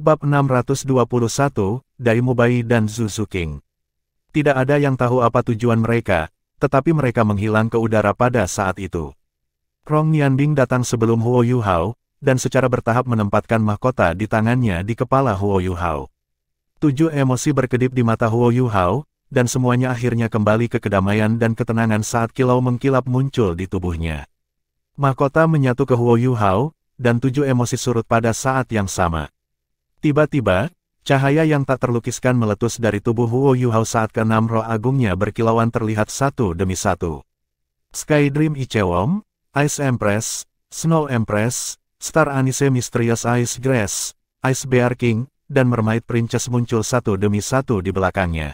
Bab 621, Daimubai dan Zuzuking. Tidak ada yang tahu apa tujuan mereka, tetapi mereka menghilang ke udara pada saat itu. Rong Nianbing datang sebelum Huo Yuhao, dan secara bertahap menempatkan mahkota di tangannya di kepala Huo Yuhao. 7 emosi berkedip di mata Huo Yuhao, dan semuanya akhirnya kembali ke kedamaian dan ketenangan saat kilau mengkilap muncul di tubuhnya. Mahkota menyatu ke Huo Yuhao, dan 7 emosi surut pada saat yang sama. Tiba-tiba, cahaya yang tak terlukiskan meletus dari tubuh Huo Yuhao saat keenam roh agungnya berkilauan terlihat satu demi satu. Sky Dream Ichewom, Ice Empress, Snow Empress, Star Anise Mysterious Ice Grass, Ice Bear King, dan Mermaid Princess muncul satu demi satu di belakangnya.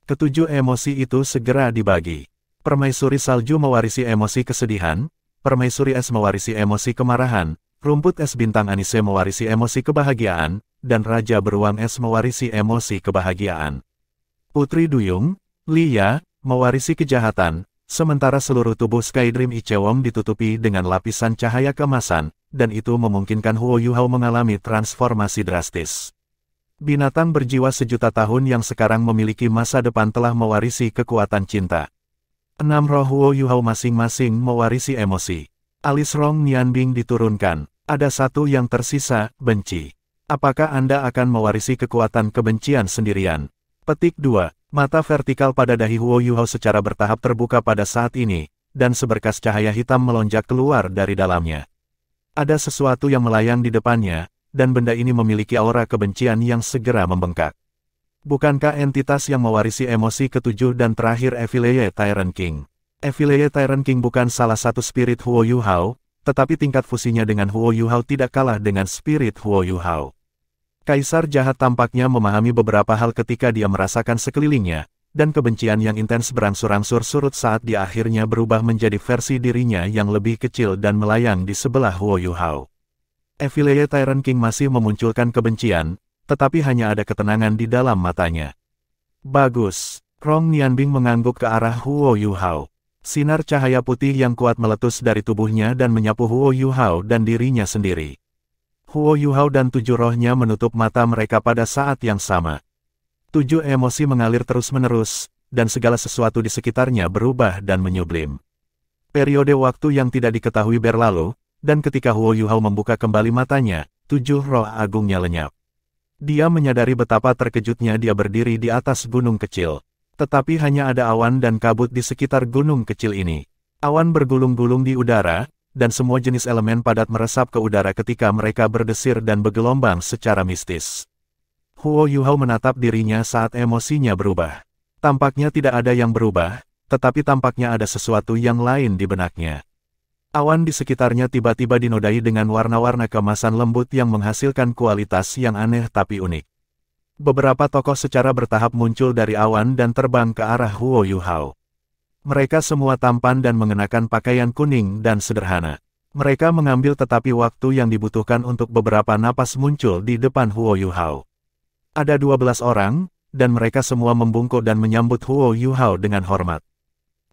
Ketujuh emosi itu segera dibagi. Permaisuri Salju mewarisi emosi kesedihan, Permaisuri Es mewarisi emosi kemarahan, Rumput Es Bintang Anise mewarisi emosi kebahagiaan, dan Raja Beruang Es mewarisi emosi kebahagiaan. Putri Duyung, Lia, mewarisi kejahatan, sementara seluruh tubuh Sky Dream Ichewom ditutupi dengan lapisan cahaya keemasan, dan itu memungkinkan Huo Yuhao mengalami transformasi drastis. Binatang berjiwa sejuta tahun yang sekarang memiliki masa depan telah mewarisi kekuatan cinta. 6 roh Huo Yuhao masing-masing mewarisi emosi. Alis Rong Nianbing diturunkan. Ada satu yang tersisa, benci. Apakah Anda akan mewarisi kekuatan kebencian sendirian? Petik 2. Mata vertikal pada dahi Huo Yuhao secara bertahap terbuka pada saat ini, dan seberkas cahaya hitam melonjak keluar dari dalamnya. Ada sesuatu yang melayang di depannya, dan benda ini memiliki aura kebencian yang segera membengkak. Bukankah entitas yang mewarisi emosi ketujuh dan terakhir Evileye Tyrant King? Evileye Tyrant King bukan salah satu spirit Huo Yuhao, tetapi tingkat fusinya dengan Huo Yuhao tidak kalah dengan spirit Huo Yuhao. Kaisar jahat tampaknya memahami beberapa hal ketika dia merasakan sekelilingnya, dan kebencian yang intens berangsur-angsur surut saat dia akhirnya berubah menjadi versi dirinya yang lebih kecil dan melayang di sebelah Huo Yuhao. Evileye Tyrant King masih memunculkan kebencian, tetapi hanya ada ketenangan di dalam matanya. Bagus. Rong Nianbing mengangguk ke arah Huo Yuhao. Sinar cahaya putih yang kuat meletus dari tubuhnya dan menyapu Huo Yuhao dan dirinya sendiri. Huo Yuhao dan 7 rohnya menutup mata mereka pada saat yang sama. 7 emosi mengalir terus-menerus, dan segala sesuatu di sekitarnya berubah dan menyublim. Periode waktu yang tidak diketahui berlalu, dan ketika Huo Yuhao membuka kembali matanya, 7 roh agungnya lenyap. Dia menyadari betapa terkejutnya dia berdiri di atas gunung kecil. Tetapi hanya ada awan dan kabut di sekitar gunung kecil ini. Awan bergulung-gulung di udara, dan semua jenis elemen padat meresap ke udara ketika mereka berdesir dan bergelombang secara mistis. Huo Yuhao menatap dirinya saat emosinya berubah. Tampaknya tidak ada yang berubah, tetapi tampaknya ada sesuatu yang lain di benaknya. Awan di sekitarnya tiba-tiba dinodai dengan warna-warna keemasan lembut yang menghasilkan kualitas yang aneh tapi unik. Beberapa tokoh secara bertahap muncul dari awan dan terbang ke arah Huo Yuhao. Mereka semua tampan dan mengenakan pakaian kuning dan sederhana. Mereka mengambil tetapi waktu yang dibutuhkan untuk beberapa napas muncul di depan Huo Yuhao. Ada 12 orang, dan mereka semua membungkuk dan menyambut Huo Yuhao dengan hormat.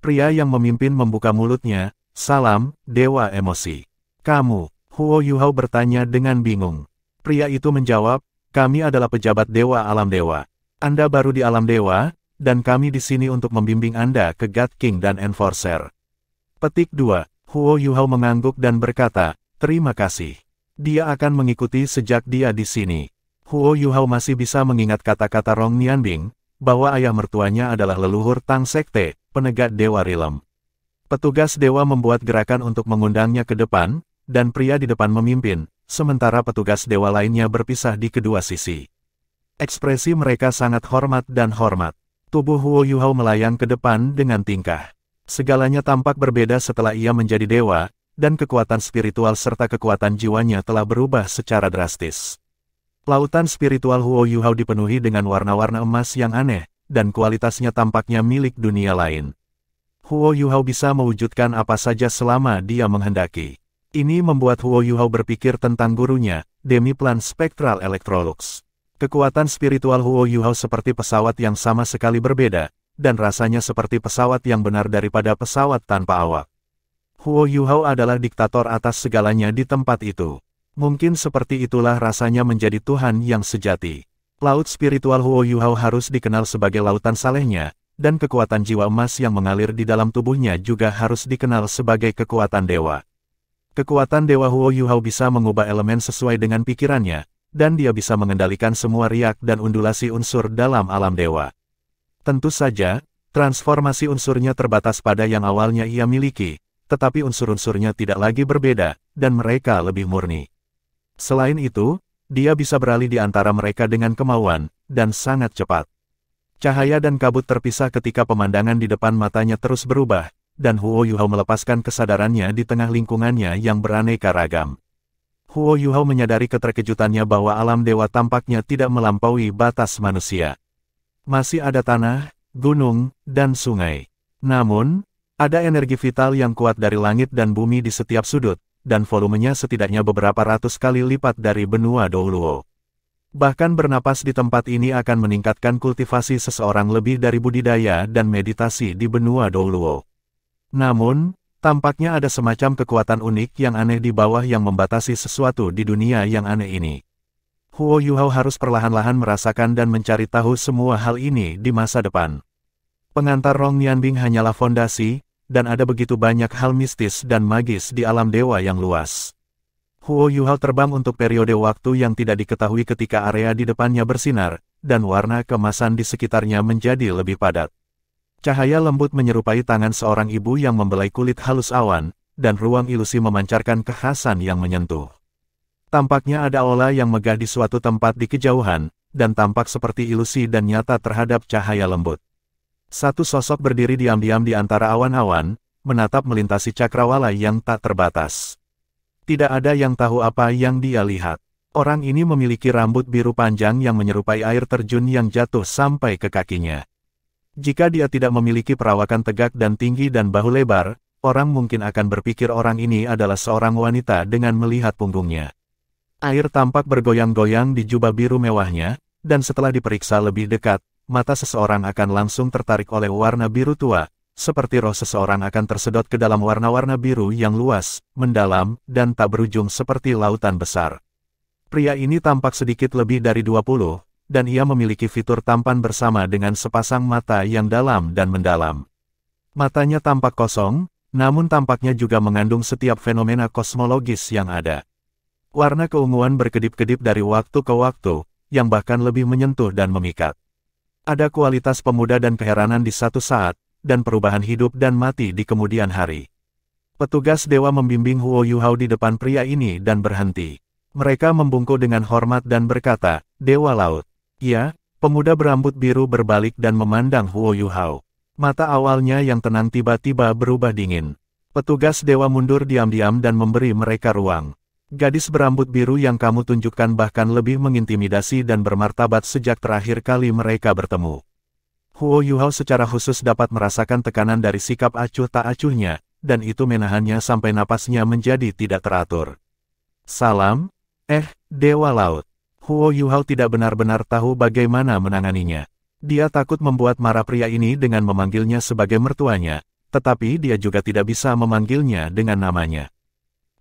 Pria yang memimpin membuka mulutnya, "Salam, Dewa Emosi." "Kamu?" Huo Yuhao bertanya dengan bingung. Pria itu menjawab, "Kami adalah pejabat Dewa Alam Dewa. Anda baru di Alam Dewa, dan kami di sini untuk membimbing Anda ke God King dan Enforcer." Petik 2. Huo Yuhao mengangguk dan berkata, "Terima kasih. Dia akan mengikuti sejak dia di sini." Huo Yuhao masih bisa mengingat kata-kata Rong Nianbing, bahwa ayah mertuanya adalah leluhur Tang Sekte, penegat Dewa Realm. Petugas dewa membuat gerakan untuk mengundangnya ke depan, dan pria di depan memimpin, sementara petugas dewa lainnya berpisah di kedua sisi. Ekspresi mereka sangat hormat dan hormat. Tubuh Huo Yuhao melayang ke depan dengan tingkah. Segalanya tampak berbeda setelah ia menjadi dewa, dan kekuatan spiritual serta kekuatan jiwanya telah berubah secara drastis. Lautan spiritual Huo Yuhao dipenuhi dengan warna-warna emas yang aneh, dan kualitasnya tampaknya milik dunia lain. Huo Yuhao bisa mewujudkan apa saja selama dia menghendaki. Ini membuat Huo Yuhao berpikir tentang gurunya, Demiplan Spectral Electrolux. Kekuatan spiritual Huo Yuhao seperti pesawat yang sama sekali berbeda, dan rasanya seperti pesawat yang benar daripada pesawat tanpa awak. Huo Yuhao adalah diktator atas segalanya di tempat itu. Mungkin seperti itulah rasanya menjadi Tuhan yang sejati. Laut spiritual Huo Yuhao harus dikenal sebagai lautan salehnya, dan kekuatan jiwa emas yang mengalir di dalam tubuhnya juga harus dikenal sebagai kekuatan dewa. Kekuatan dewa Huo Yuhao bisa mengubah elemen sesuai dengan pikirannya, dan dia bisa mengendalikan semua riak dan undulasi unsur dalam alam dewa. Tentu saja, transformasi unsurnya terbatas pada yang awalnya ia miliki, tetapi unsur-unsurnya tidak lagi berbeda, dan mereka lebih murni. Selain itu, dia bisa beralih di antara mereka dengan kemauan, dan sangat cepat. Cahaya dan kabut terpisah ketika pemandangan di depan matanya terus berubah, dan Huo Yuhao melepaskan kesadarannya di tengah lingkungannya yang beraneka ragam. Huo Yuhao menyadari keterkejutannya bahwa alam dewa tampaknya tidak melampaui batas manusia. Masih ada tanah, gunung, dan sungai. Namun, ada energi vital yang kuat dari langit dan bumi di setiap sudut, dan volumenya setidaknya beberapa ratus kali lipat dari benua Douluo. Bahkan bernapas di tempat ini akan meningkatkan kultivasi seseorang lebih dari budidaya dan meditasi di benua Douluo. Namun, tampaknya ada semacam kekuatan unik yang aneh di bawah yang membatasi sesuatu di dunia yang aneh ini. Huo Yuhao harus perlahan-lahan merasakan dan mencari tahu semua hal ini di masa depan. Pengantar Rong Nianbing hanyalah fondasi, dan ada begitu banyak hal mistis dan magis di alam dewa yang luas. Huo Yuhao terbang untuk periode waktu yang tidak diketahui ketika area di depannya bersinar, dan warna keemasan di sekitarnya menjadi lebih padat. Cahaya lembut menyerupai tangan seorang ibu yang membelai kulit halus awan, dan ruang ilusi memancarkan kekhasan yang menyentuh. Tampaknya ada aula yang megah di suatu tempat di kejauhan, dan tampak seperti ilusi dan nyata terhadap cahaya lembut. Satu sosok berdiri diam-diam di antara awan-awan, menatap melintasi cakrawala yang tak terbatas. Tidak ada yang tahu apa yang dia lihat. Orang ini memiliki rambut biru panjang yang menyerupai air terjun yang jatuh sampai ke kakinya. Jika dia tidak memiliki perawakan tegak dan tinggi dan bahu lebar, orang mungkin akan berpikir orang ini adalah seorang wanita dengan melihat punggungnya. Air tampak bergoyang-goyang di jubah biru mewahnya, dan setelah diperiksa lebih dekat, mata seseorang akan langsung tertarik oleh warna biru tua, seperti roh seseorang akan tersedot ke dalam warna-warna biru yang luas, mendalam, dan tak berujung seperti lautan besar. Pria ini tampak sedikit lebih dari 20, dan ia memiliki fitur tampan bersama dengan sepasang mata yang dalam dan mendalam. Matanya tampak kosong, namun tampaknya juga mengandung setiap fenomena kosmologis yang ada. Warna keunguan berkedip-kedip dari waktu ke waktu, yang bahkan lebih menyentuh dan memikat. Ada kualitas pemuda dan keheranan di satu saat, dan perubahan hidup dan mati di kemudian hari. Petugas dewa membimbing Huo Yuhao di depan pria ini dan berhenti. Mereka membungkuk dengan hormat dan berkata, "Dewa Laut." Ya, pemuda berambut biru berbalik dan memandang Huo Yuhao. Mata awalnya yang tenang tiba-tiba berubah dingin. Petugas dewa mundur diam-diam dan memberi mereka ruang. Gadis berambut biru yang kamu tunjukkan bahkan lebih mengintimidasi dan bermartabat sejak terakhir kali mereka bertemu. Huo Yuhao secara khusus dapat merasakan tekanan dari sikap acuh tak acuhnya, dan itu menahannya sampai napasnya menjadi tidak teratur. Salam, Dewa Laut. Huo Yuhao tidak benar-benar tahu bagaimana menanganinya. Dia takut membuat marah pria ini dengan memanggilnya sebagai mertuanya, tetapi dia juga tidak bisa memanggilnya dengan namanya.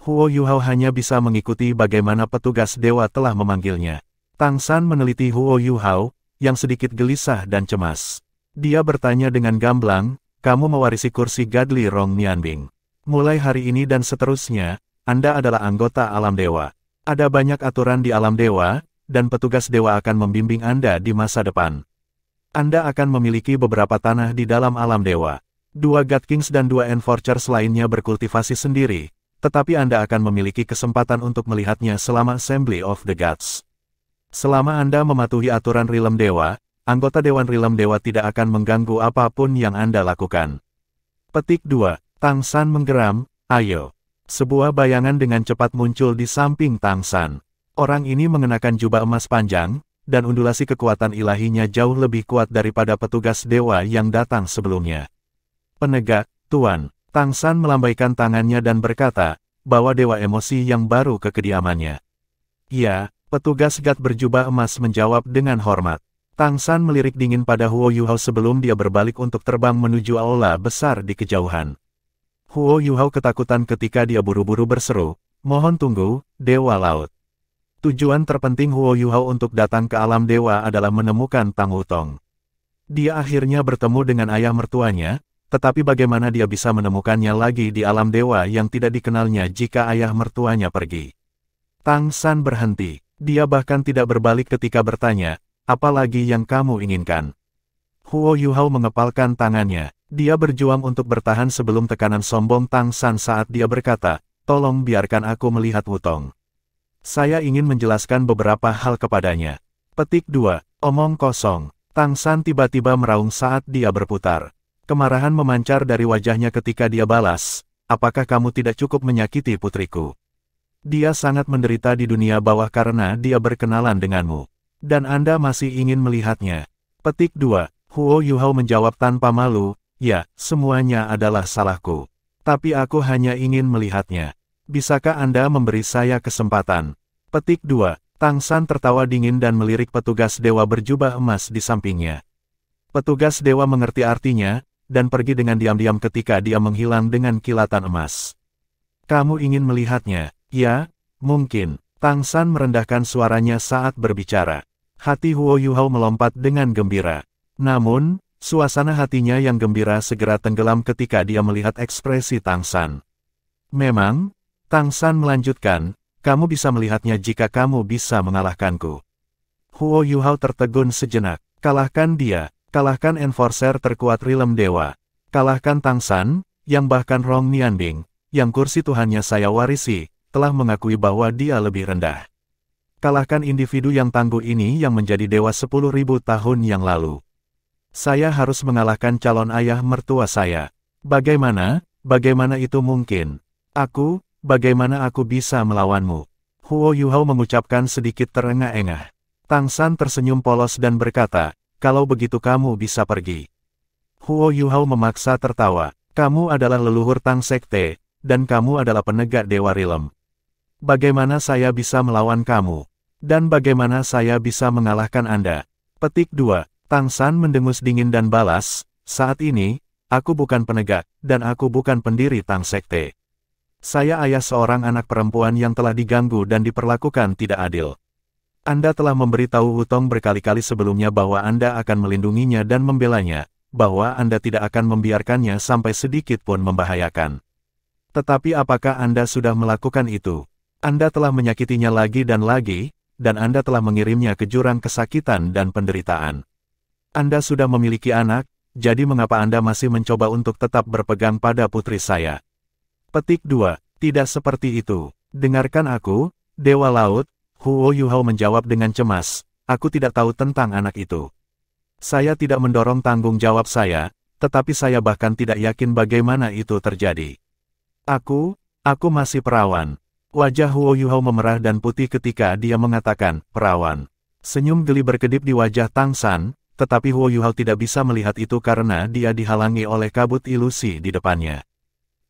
Huo Yuhao hanya bisa mengikuti bagaimana petugas dewa telah memanggilnya. Tang San meneliti Huo Yuhao, yang sedikit gelisah dan cemas. Dia bertanya dengan gamblang, "Kamu mewarisi kursi Gadli Rong Nianbing. Mulai hari ini dan seterusnya, Anda adalah anggota alam dewa. Ada banyak aturan di alam dewa, dan petugas dewa akan membimbing Anda di masa depan. Anda akan memiliki beberapa tanah di dalam alam dewa. 2 God Kings dan 2 Enforcers lainnya berkultivasi sendiri, tetapi Anda akan memiliki kesempatan untuk melihatnya selama Assembly of the Gods. Selama Anda mematuhi aturan Rilem Dewa, anggota Dewan Rilem Dewa tidak akan mengganggu apapun yang Anda lakukan." Petik 2. Tang San menggeram, "Ayo." Sebuah bayangan dengan cepat muncul di samping Tang San. Orang ini mengenakan jubah emas panjang, dan undulasi kekuatan ilahinya jauh lebih kuat daripada petugas dewa yang datang sebelumnya. "Penegak, Tuan." Tang San melambaikan tangannya dan berkata, "Bawa dewa emosi yang baru ke kediamannya." "Ya," petugas God berjubah emas menjawab dengan hormat. Tang San melirik dingin pada Huo Yuhao sebelum dia berbalik untuk terbang menuju aula besar di kejauhan. Huo Yuhao ketakutan ketika dia buru-buru berseru, Mohon tunggu, Dewa Laut. Tujuan terpenting Huo Yuhao untuk datang ke alam dewa adalah menemukan Tang Wutong. Dia akhirnya bertemu dengan ayah mertuanya, tetapi bagaimana dia bisa menemukannya lagi di alam dewa yang tidak dikenalnya jika ayah mertuanya pergi? Tang San berhenti. Dia bahkan tidak berbalik ketika bertanya, apa lagi yang kamu inginkan? Huo Yuhao mengepalkan tangannya. Dia berjuang untuk bertahan sebelum tekanan sombong Tang San saat dia berkata, tolong biarkan aku melihat Wutong. Saya ingin menjelaskan beberapa hal kepadanya. Petik 2. Omong kosong. Tang San tiba-tiba meraung saat dia berputar. Kemarahan memancar dari wajahnya ketika dia balas, apakah kamu tidak cukup menyakiti putriku? Dia sangat menderita di dunia bawah karena dia berkenalan denganmu. Dan Anda masih ingin melihatnya. Petik 2. Huo Yuhao menjawab tanpa malu, ya, semuanya adalah salahku. Tapi aku hanya ingin melihatnya. Bisakah Anda memberi saya kesempatan? Petik 2. Tang San tertawa dingin dan melirik petugas dewa berjubah emas di sampingnya. Petugas dewa mengerti artinya, dan pergi dengan diam-diam ketika dia menghilang dengan kilatan emas. Kamu ingin melihatnya? Ya, mungkin. Tang San merendahkan suaranya saat berbicara. Hati Huo Yuhao melompat dengan gembira. Namun, suasana hatinya yang gembira segera tenggelam ketika dia melihat ekspresi Tang San. Memang, Tang San melanjutkan, kamu bisa melihatnya jika kamu bisa mengalahkanku. Huo Yuhao tertegun sejenak. Kalahkan dia, kalahkan enforcer terkuat Rilem Dewa. Kalahkan Tang San, yang bahkan Rong Nianbing, yang kursi Tuhannya saya warisi, telah mengakui bahwa dia lebih rendah. Kalahkan individu yang tangguh ini yang menjadi dewa 10.000 tahun yang lalu. Saya harus mengalahkan calon ayah mertua saya. Bagaimana itu mungkin? Bagaimana aku bisa melawanmu? Huo Yuhao mengucapkan sedikit terengah-engah. Tang San tersenyum polos dan berkata, kalau begitu kamu bisa pergi. Huo Yuhao memaksa tertawa. Kamu adalah leluhur Tang Sekte, dan kamu adalah penegak Dewa Rilem. Bagaimana saya bisa melawan kamu? Dan bagaimana saya bisa mengalahkan Anda? Petik 2. Tang San mendengus dingin dan balas, saat ini, aku bukan penegak, dan aku bukan pendiri Tang Sekte. Saya ayah seorang anak perempuan yang telah diganggu dan diperlakukan tidak adil. Anda telah memberitahu Wutong berkali-kali sebelumnya bahwa Anda akan melindunginya dan membelanya, bahwa Anda tidak akan membiarkannya sampai sedikit pun membahayakan. Tetapi apakah Anda sudah melakukan itu? Anda telah menyakitinya lagi, dan Anda telah mengirimnya ke jurang kesakitan dan penderitaan. Anda sudah memiliki anak, jadi mengapa Anda masih mencoba untuk tetap berpegang pada putri saya? Petik 2. Tidak seperti itu. Dengarkan aku, Dewa Laut. Huo Yuhao menjawab dengan cemas, aku tidak tahu tentang anak itu. Saya tidak mendorong tanggung jawab saya, tetapi saya bahkan tidak yakin bagaimana itu terjadi. Aku masih perawan. Wajah Huo Yuhao memerah dan putih ketika dia mengatakan, perawan. Senyum geli berkedip di wajah Tang San, tetapi Huo Yuhao tidak bisa melihat itu karena dia dihalangi oleh kabut ilusi di depannya.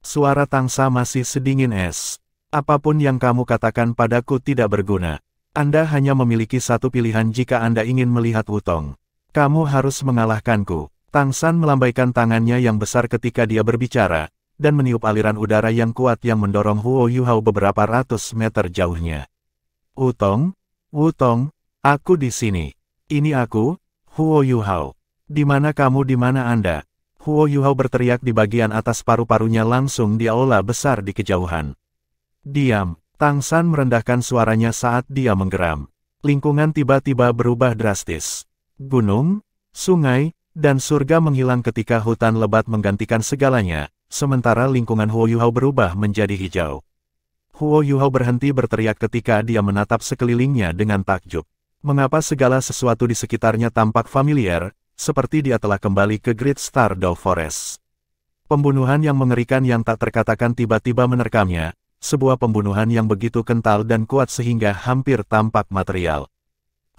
Suara Tang Sa masih sedingin es. Apapun yang kamu katakan padaku tidak berguna. Anda hanya memiliki satu pilihan jika Anda ingin melihat Wutong. Kamu harus mengalahkanku. Tang San melambaikan tangannya yang besar ketika dia berbicara, dan meniup aliran udara yang kuat yang mendorong Huo Yuhao beberapa ratus meter jauhnya. Wutong, aku di sini. Ini aku, Huo Yuhao. Di mana kamu, di mana Anda? Huo Yuhao berteriak di bagian atas paru-parunya langsung di aula besar di kejauhan. Diam, Tang San merendahkan suaranya saat dia menggeram. Lingkungan tiba-tiba berubah drastis. Gunung, sungai, dan surga menghilang ketika hutan lebat menggantikan segalanya, sementara lingkungan Huo Yuhao berubah menjadi hijau. Huo Yuhao berhenti berteriak ketika dia menatap sekelilingnya dengan takjub. Mengapa segala sesuatu di sekitarnya tampak familiar, seperti dia telah kembali ke Great Stardow Forest. Pembunuhan yang mengerikan yang tak terkatakan tiba-tiba menerkamnya, sebuah pembunuhan yang begitu kental dan kuat sehingga hampir tampak material.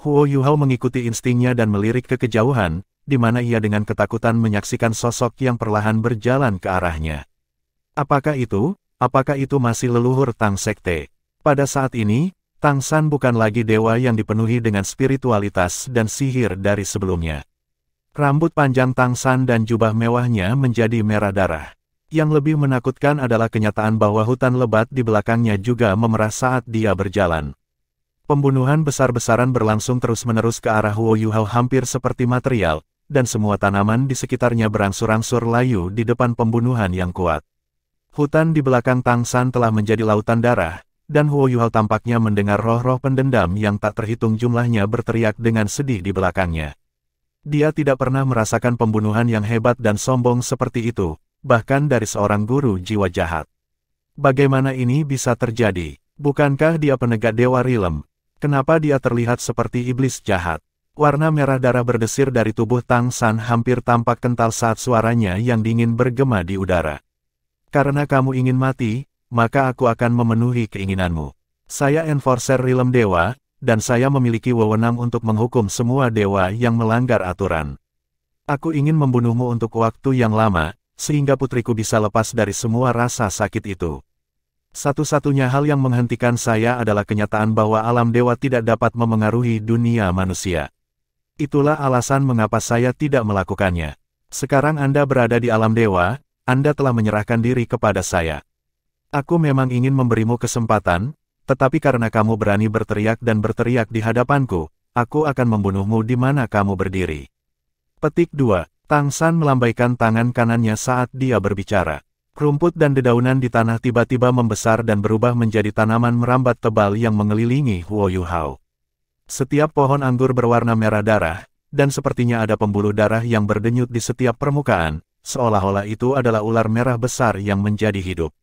Huo Yuhao mengikuti instingnya dan melirik ke kejauhan, di mana ia dengan ketakutan menyaksikan sosok yang perlahan berjalan ke arahnya. Apakah itu masih leluhur Tang Sekte? Pada saat ini, Tang San bukan lagi dewa yang dipenuhi dengan spiritualitas dan sihir dari sebelumnya. Rambut panjang Tang San dan jubah mewahnya menjadi merah darah. Yang lebih menakutkan adalah kenyataan bahwa hutan lebat di belakangnya juga memerah saat dia berjalan. Pembunuhan besar-besaran berlangsung terus-menerus ke arah Huo Yuhao hampir seperti material, dan semua tanaman di sekitarnya berangsur-angsur layu di depan pembunuhan yang kuat. Hutan di belakang Tang San telah menjadi lautan darah, dan Huo Yuhao tampaknya mendengar roh-roh pendendam yang tak terhitung jumlahnya berteriak dengan sedih di belakangnya. Dia tidak pernah merasakan pembunuhan yang hebat dan sombong seperti itu, bahkan dari seorang guru jiwa jahat. Bagaimana ini bisa terjadi? Bukankah dia penegak Dewa Rilem? Kenapa dia terlihat seperti iblis jahat? Warna merah darah berdesir dari tubuh Tang San hampir tampak kental saat suaranya yang dingin bergema di udara. Karena kamu ingin mati, maka aku akan memenuhi keinginanmu. Saya Enforcer Rilem Dewa, dan saya memiliki wewenang untuk menghukum semua dewa yang melanggar aturan. Aku ingin membunuhmu untuk waktu yang lama, sehingga putriku bisa lepas dari semua rasa sakit itu. Satu-satunya hal yang menghentikan saya adalah kenyataan bahwa alam dewa tidak dapat memengaruhi dunia manusia. Itulah alasan mengapa saya tidak melakukannya. Sekarang Anda berada di alam dewa, Anda telah menyerahkan diri kepada saya. Aku memang ingin memberimu kesempatan, tetapi karena kamu berani berteriak dan berteriak di hadapanku, aku akan membunuhmu di mana kamu berdiri. Petik 2. Tang San melambaikan tangan kanannya saat dia berbicara. Rumput dan dedaunan di tanah tiba-tiba membesar dan berubah menjadi tanaman merambat tebal yang mengelilingi Huo Yuhao. Setiap pohon anggur berwarna merah darah, dan sepertinya ada pembuluh darah yang berdenyut di setiap permukaan, seolah-olah itu adalah ular merah besar yang menjadi hidup.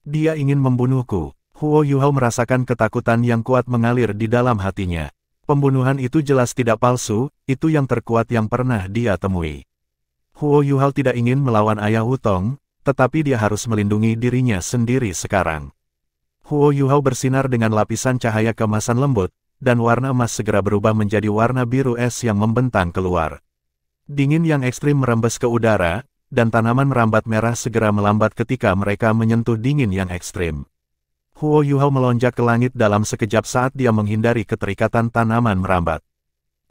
Dia ingin membunuhku. Huo Yuhao merasakan ketakutan yang kuat mengalir di dalam hatinya. Pembunuhan itu jelas tidak palsu, itu yang terkuat yang pernah dia temui. Huo Yuhao tidak ingin melawan ayah Wutong, tetapi dia harus melindungi dirinya sendiri sekarang. Huo Yuhao bersinar dengan lapisan cahaya keemasan lembut, dan warna emas segera berubah menjadi warna biru es yang membentang keluar. Dingin yang ekstrim merembes ke udara, dan tanaman merambat merah segera melambat ketika mereka menyentuh dingin yang ekstrim. Huo Yuhao melonjak ke langit dalam sekejap saat dia menghindari keterikatan tanaman merambat.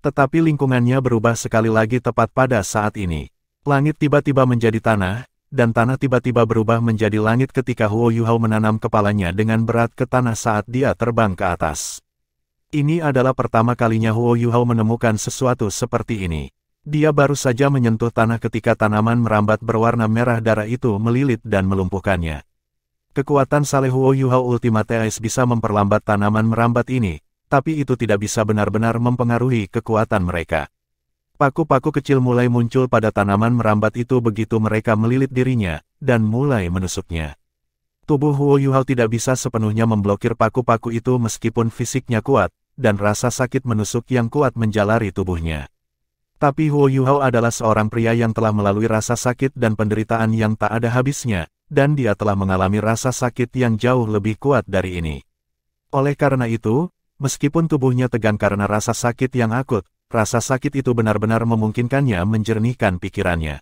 Tetapi lingkungannya berubah sekali lagi tepat pada saat ini. Langit tiba-tiba menjadi tanah, dan tanah tiba-tiba berubah menjadi langit ketika Huo Yuhao menanam kepalanya dengan berat ke tanah saat dia terbang ke atas. Ini adalah pertama kalinya Huo Yuhao menemukan sesuatu seperti ini. Dia baru saja menyentuh tanah ketika tanaman merambat berwarna merah darah itu melilit dan melumpuhkannya. Kekuatan Saleh Huo Yuhao Ultimate Ice bisa memperlambat tanaman merambat ini, tapi itu tidak bisa benar-benar mempengaruhi kekuatan mereka. Paku-paku kecil mulai muncul pada tanaman merambat itu begitu mereka melilit dirinya, dan mulai menusuknya. Tubuh Huo Yuhao tidak bisa sepenuhnya memblokir paku-paku itu meskipun fisiknya kuat, dan rasa sakit menusuk yang kuat menjalari tubuhnya. Tapi Huo Yuhao adalah seorang pria yang telah melalui rasa sakit dan penderitaan yang tak ada habisnya, dan dia telah mengalami rasa sakit yang jauh lebih kuat dari ini. Oleh karena itu, meskipun tubuhnya tegang karena rasa sakit yang akut, rasa sakit itu benar-benar memungkinkannya menjernihkan pikirannya.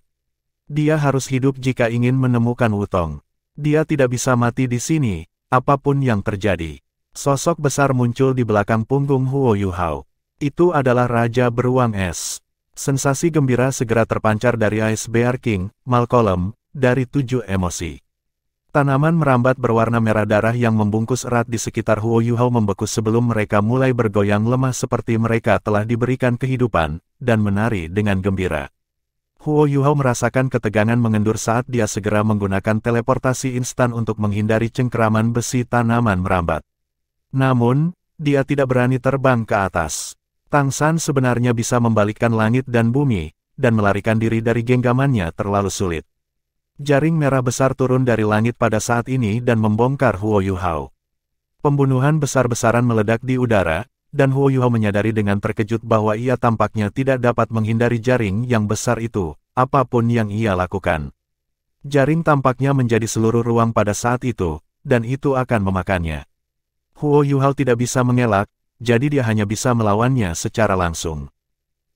Dia harus hidup jika ingin menemukan Wutong. Dia tidak bisa mati di sini, apapun yang terjadi. Sosok besar muncul di belakang punggung Huo Yuhao. Itu adalah Raja Beruang Es. Sensasi gembira segera terpancar dari Ice Bear King, Malcolm, dari 7 emosi. Tanaman merambat berwarna merah darah yang membungkus erat di sekitar Huo Yuhao membeku sebelum mereka mulai bergoyang lemah seperti mereka telah diberikan kehidupan, dan menari dengan gembira. Huo Yuhao merasakan ketegangan mengendur saat dia segera menggunakan teleportasi instan untuk menghindari cengkeraman besi tanaman merambat. Namun, dia tidak berani terbang ke atas. Tang San sebenarnya bisa membalikkan langit dan bumi, dan melarikan diri dari genggamannya terlalu sulit. Jaring merah besar turun dari langit pada saat ini dan membongkar Huo Yuhao. Pembunuhan besar-besaran meledak di udara, dan Huo Yuhao menyadari dengan terkejut bahwa ia tampaknya tidak dapat menghindari jaring yang besar itu, apapun yang ia lakukan. Jaring tampaknya menjadi seluruh ruang pada saat itu, dan itu akan memakannya. Huo Yuhao tidak bisa mengelak, jadi dia hanya bisa melawannya secara langsung.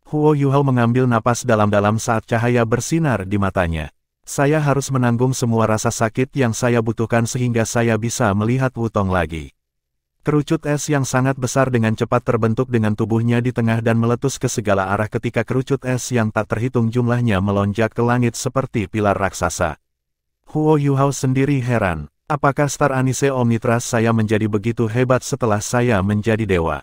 Huo Yuhao mengambil napas dalam-dalam saat cahaya bersinar di matanya. Saya harus menanggung semua rasa sakit yang saya butuhkan sehingga saya bisa melihat Wutong lagi. Kerucut es yang sangat besar dengan cepat terbentuk dengan tubuhnya di tengah dan meletus ke segala arah ketika kerucut es yang tak terhitung jumlahnya melonjak ke langit seperti pilar raksasa. Huo Yuhao sendiri heran. Apakah Star Anise Omnitras saya menjadi begitu hebat setelah saya menjadi dewa?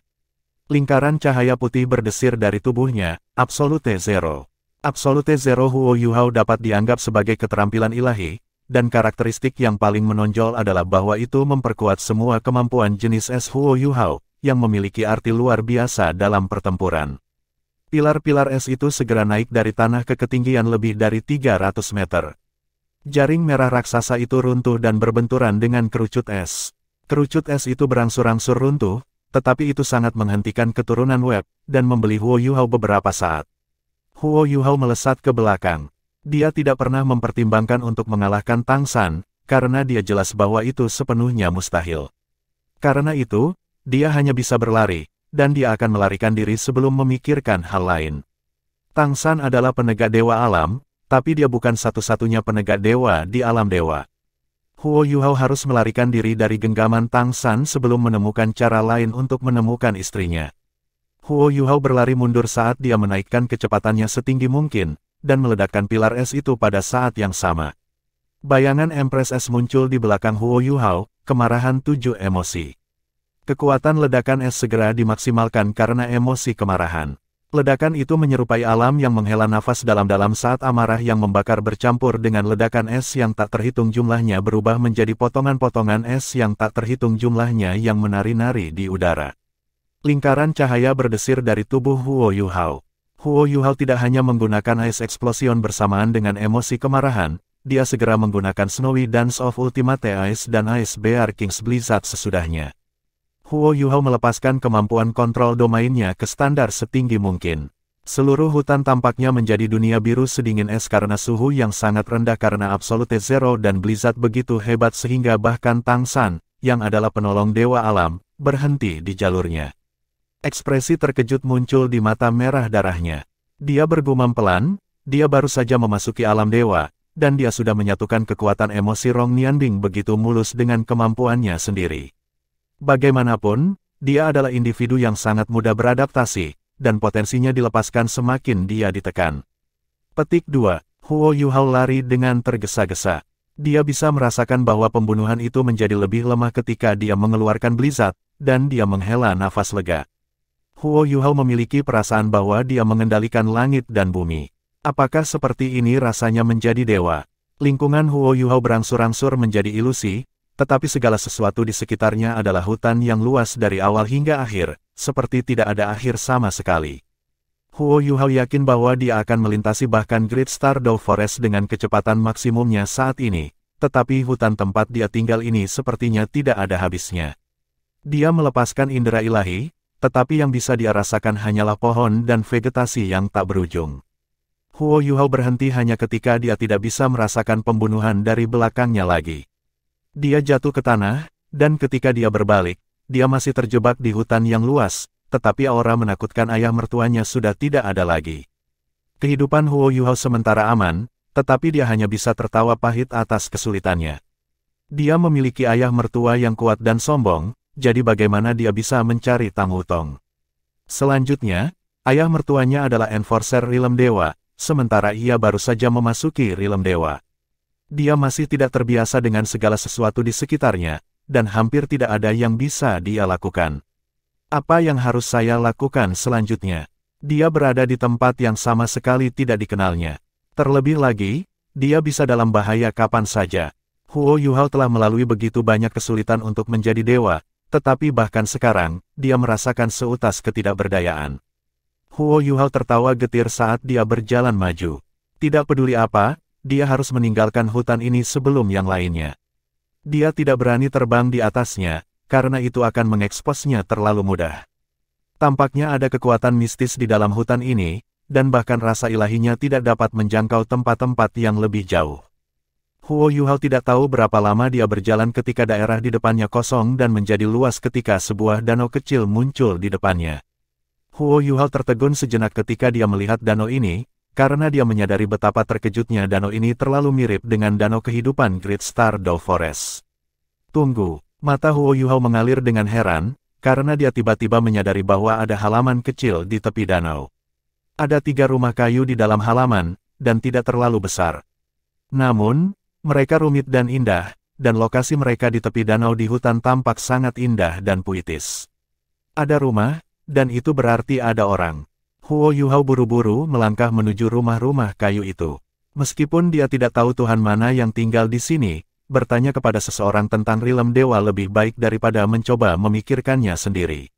Lingkaran cahaya putih berdesir dari tubuhnya, Absolute Zero. Absolute Zero Huo Yuhao dapat dianggap sebagai keterampilan ilahi, dan karakteristik yang paling menonjol adalah bahwa itu memperkuat semua kemampuan jenis es Huo Yuhao, yang memiliki arti luar biasa dalam pertempuran. Pilar-pilar es itu segera naik dari tanah ke ketinggian lebih dari 300 meter. Jaring merah raksasa itu runtuh dan berbenturan dengan kerucut es. Kerucut es itu berangsur-angsur runtuh, tetapi itu sangat menghentikan keturunan Web, dan membeli Huo Yuhao beberapa saat. Huo Yuhao melesat ke belakang. Dia tidak pernah mempertimbangkan untuk mengalahkan Tang San, karena dia jelas bahwa itu sepenuhnya mustahil. Karena itu, dia hanya bisa berlari, dan dia akan melarikan diri sebelum memikirkan hal lain. Tang San adalah penegak dewa alam, tapi dia bukan satu-satunya penegak dewa di alam dewa. Huo Yuhao harus melarikan diri dari genggaman Tang San sebelum menemukan cara lain untuk menemukan istrinya. Huo Yuhao berlari mundur saat dia menaikkan kecepatannya setinggi mungkin, dan meledakkan pilar es itu pada saat yang sama. Bayangan Empress es muncul di belakang Huo Yuhao, kemarahan 7 emosi. Kekuatan ledakan es segera dimaksimalkan karena emosi kemarahan. Ledakan itu menyerupai alam yang menghela nafas dalam-dalam saat amarah yang membakar bercampur dengan ledakan es yang tak terhitung jumlahnya berubah menjadi potongan-potongan es yang tak terhitung jumlahnya yang menari-nari di udara. Lingkaran cahaya berdesir dari tubuh Huo Yuhao. Huo Yuhao tidak hanya menggunakan Ice Explosion bersamaan dengan emosi kemarahan, dia segera menggunakan Snowy Dance of Ultimate Ice dan Ice Bear King's Blizzard sesudahnya. Huo Yuhao melepaskan kemampuan kontrol domainnya ke standar setinggi mungkin. Seluruh hutan tampaknya menjadi dunia biru sedingin es karena suhu yang sangat rendah karena Absolute Zero dan Blizzard begitu hebat sehingga bahkan Tang San, yang adalah penolong dewa alam, berhenti di jalurnya. Ekspresi terkejut muncul di mata merah darahnya. Dia bergumam pelan, dia baru saja memasuki alam dewa, dan dia sudah menyatukan kekuatan emosi Rong Nianbing begitu mulus dengan kemampuannya sendiri. Bagaimanapun, dia adalah individu yang sangat mudah beradaptasi, dan potensinya dilepaskan semakin dia ditekan. Petik 2. Huo Yuhao lari dengan tergesa-gesa. Dia bisa merasakan bahwa pembunuhan itu menjadi lebih lemah ketika dia mengeluarkan Blizzard, dan dia menghela nafas lega. Huo Yuhao memiliki perasaan bahwa dia mengendalikan langit dan bumi. Apakah seperti ini rasanya menjadi dewa? Lingkungan Huo Yuhao berangsur-angsur menjadi ilusi, tetapi segala sesuatu di sekitarnya adalah hutan yang luas dari awal hingga akhir, seperti tidak ada akhir sama sekali. Huo Yuhao yakin bahwa dia akan melintasi bahkan Great Stardew Forest dengan kecepatan maksimumnya saat ini, tetapi hutan tempat dia tinggal ini sepertinya tidak ada habisnya. Dia melepaskan indera ilahi, tetapi yang bisa dia rasakan hanyalah pohon dan vegetasi yang tak berujung. Huo Yuhao berhenti hanya ketika dia tidak bisa merasakan pembunuhan dari belakangnya lagi. Dia jatuh ke tanah, dan ketika dia berbalik, dia masih terjebak di hutan yang luas, tetapi aura menakutkan ayah mertuanya sudah tidak ada lagi. Kehidupan Huo Yuhao sementara aman, tetapi dia hanya bisa tertawa pahit atas kesulitannya. Dia memiliki ayah mertua yang kuat dan sombong, jadi bagaimana dia bisa mencari Tang Wutong? Selanjutnya, ayah mertuanya adalah Enforcer Realm Dewa, sementara ia baru saja memasuki Realm Dewa. Dia masih tidak terbiasa dengan segala sesuatu di sekitarnya, dan hampir tidak ada yang bisa dia lakukan. Apa yang harus saya lakukan selanjutnya? Dia berada di tempat yang sama sekali tidak dikenalnya. Terlebih lagi, dia bisa dalam bahaya kapan saja. Huo Yuhao telah melalui begitu banyak kesulitan untuk menjadi dewa, tetapi bahkan sekarang, dia merasakan seutas ketidakberdayaan. Huo Yuhao tertawa getir saat dia berjalan maju. Tidak peduli apa, dia harus meninggalkan hutan ini sebelum yang lainnya. Dia tidak berani terbang di atasnya, karena itu akan mengeksposnya terlalu mudah. Tampaknya ada kekuatan mistis di dalam hutan ini, dan bahkan rasa ilahinya tidak dapat menjangkau tempat-tempat yang lebih jauh. Huo Yuhao tidak tahu berapa lama dia berjalan ketika daerah di depannya kosong dan menjadi luas ketika sebuah danau kecil muncul di depannya. Huo Yuhao tertegun sejenak ketika dia melihat danau ini, karena dia menyadari betapa terkejutnya danau ini terlalu mirip dengan danau kehidupan Great Stardew Forest. Tunggu, mata Huo Yuhao mengalir dengan heran, karena dia tiba-tiba menyadari bahwa ada halaman kecil di tepi danau. Ada 3 rumah kayu di dalam halaman, dan tidak terlalu besar. Namun, Mereka rumit dan indah, dan lokasi mereka di tepi danau di hutan tampak sangat indah dan puitis. Ada rumah, dan itu berarti ada orang. Huo Yuhao buru-buru melangkah menuju rumah-rumah kayu itu. Meskipun dia tidak tahu Tuhan mana yang tinggal di sini, bertanya kepada seseorang tentang rilem dewa lebih baik daripada mencoba memikirkannya sendiri.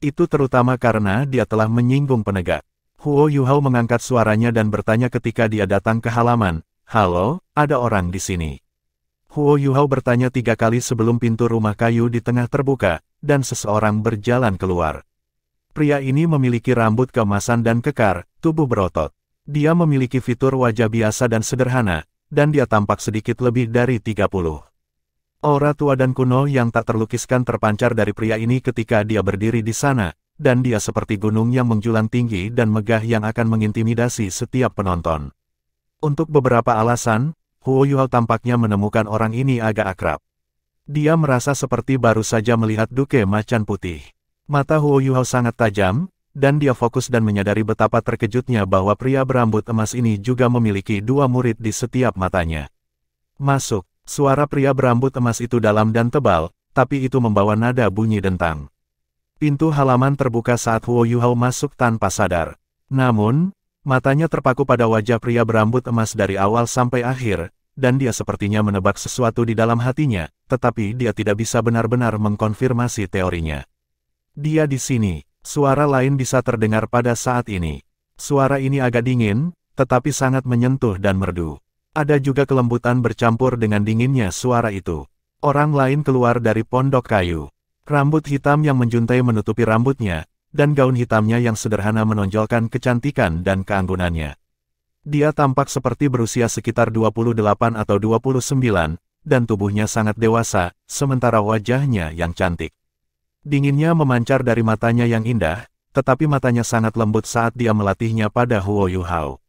Itu terutama karena dia telah menyinggung penegak. Huo Yuhao mengangkat suaranya dan bertanya ketika dia datang ke halaman, "Halo, ada orang di sini?" Huo Yuhao bertanya 3 kali sebelum pintu rumah kayu di tengah terbuka, dan seseorang berjalan keluar. Pria ini memiliki rambut keemasan dan kekar, tubuh berotot. Dia memiliki fitur wajah biasa dan sederhana, dan dia tampak sedikit lebih dari 30. Aura tua dan kuno yang tak terlukiskan terpancar dari pria ini ketika dia berdiri di sana, dan dia seperti gunung yang menjulang tinggi dan megah yang akan mengintimidasi setiap penonton. Untuk beberapa alasan, Huo Yuhao tampaknya menemukan orang ini agak akrab. Dia merasa seperti baru saja melihat Duke Macan Putih. Mata Huo Yuhao sangat tajam, dan dia fokus dan menyadari betapa terkejutnya bahwa pria berambut emas ini juga memiliki 2 murid di setiap matanya. "Masuk." Suara pria berambut emas itu dalam dan tebal, tapi itu membawa nada bunyi dentang. Pintu halaman terbuka saat Huo Yuhao masuk tanpa sadar. Namun, matanya terpaku pada wajah pria berambut emas dari awal sampai akhir, dan dia sepertinya menebak sesuatu di dalam hatinya, tetapi dia tidak bisa benar-benar mengkonfirmasi teorinya. "Dia di sini." Suara lain bisa terdengar pada saat ini. Suara ini agak dingin, tetapi sangat menyentuh dan merdu. Ada juga kelembutan bercampur dengan dinginnya suara itu. Orang lain keluar dari pondok kayu. Rambut hitam yang menjuntai menutupi rambutnya, dan gaun hitamnya yang sederhana menonjolkan kecantikan dan keanggunannya. Dia tampak seperti berusia sekitar 28 atau 29, dan tubuhnya sangat dewasa, sementara wajahnya yang cantik. Dinginnya memancar dari matanya yang indah, tetapi matanya sangat lembut saat dia melatihnya pada Huo Yuhao.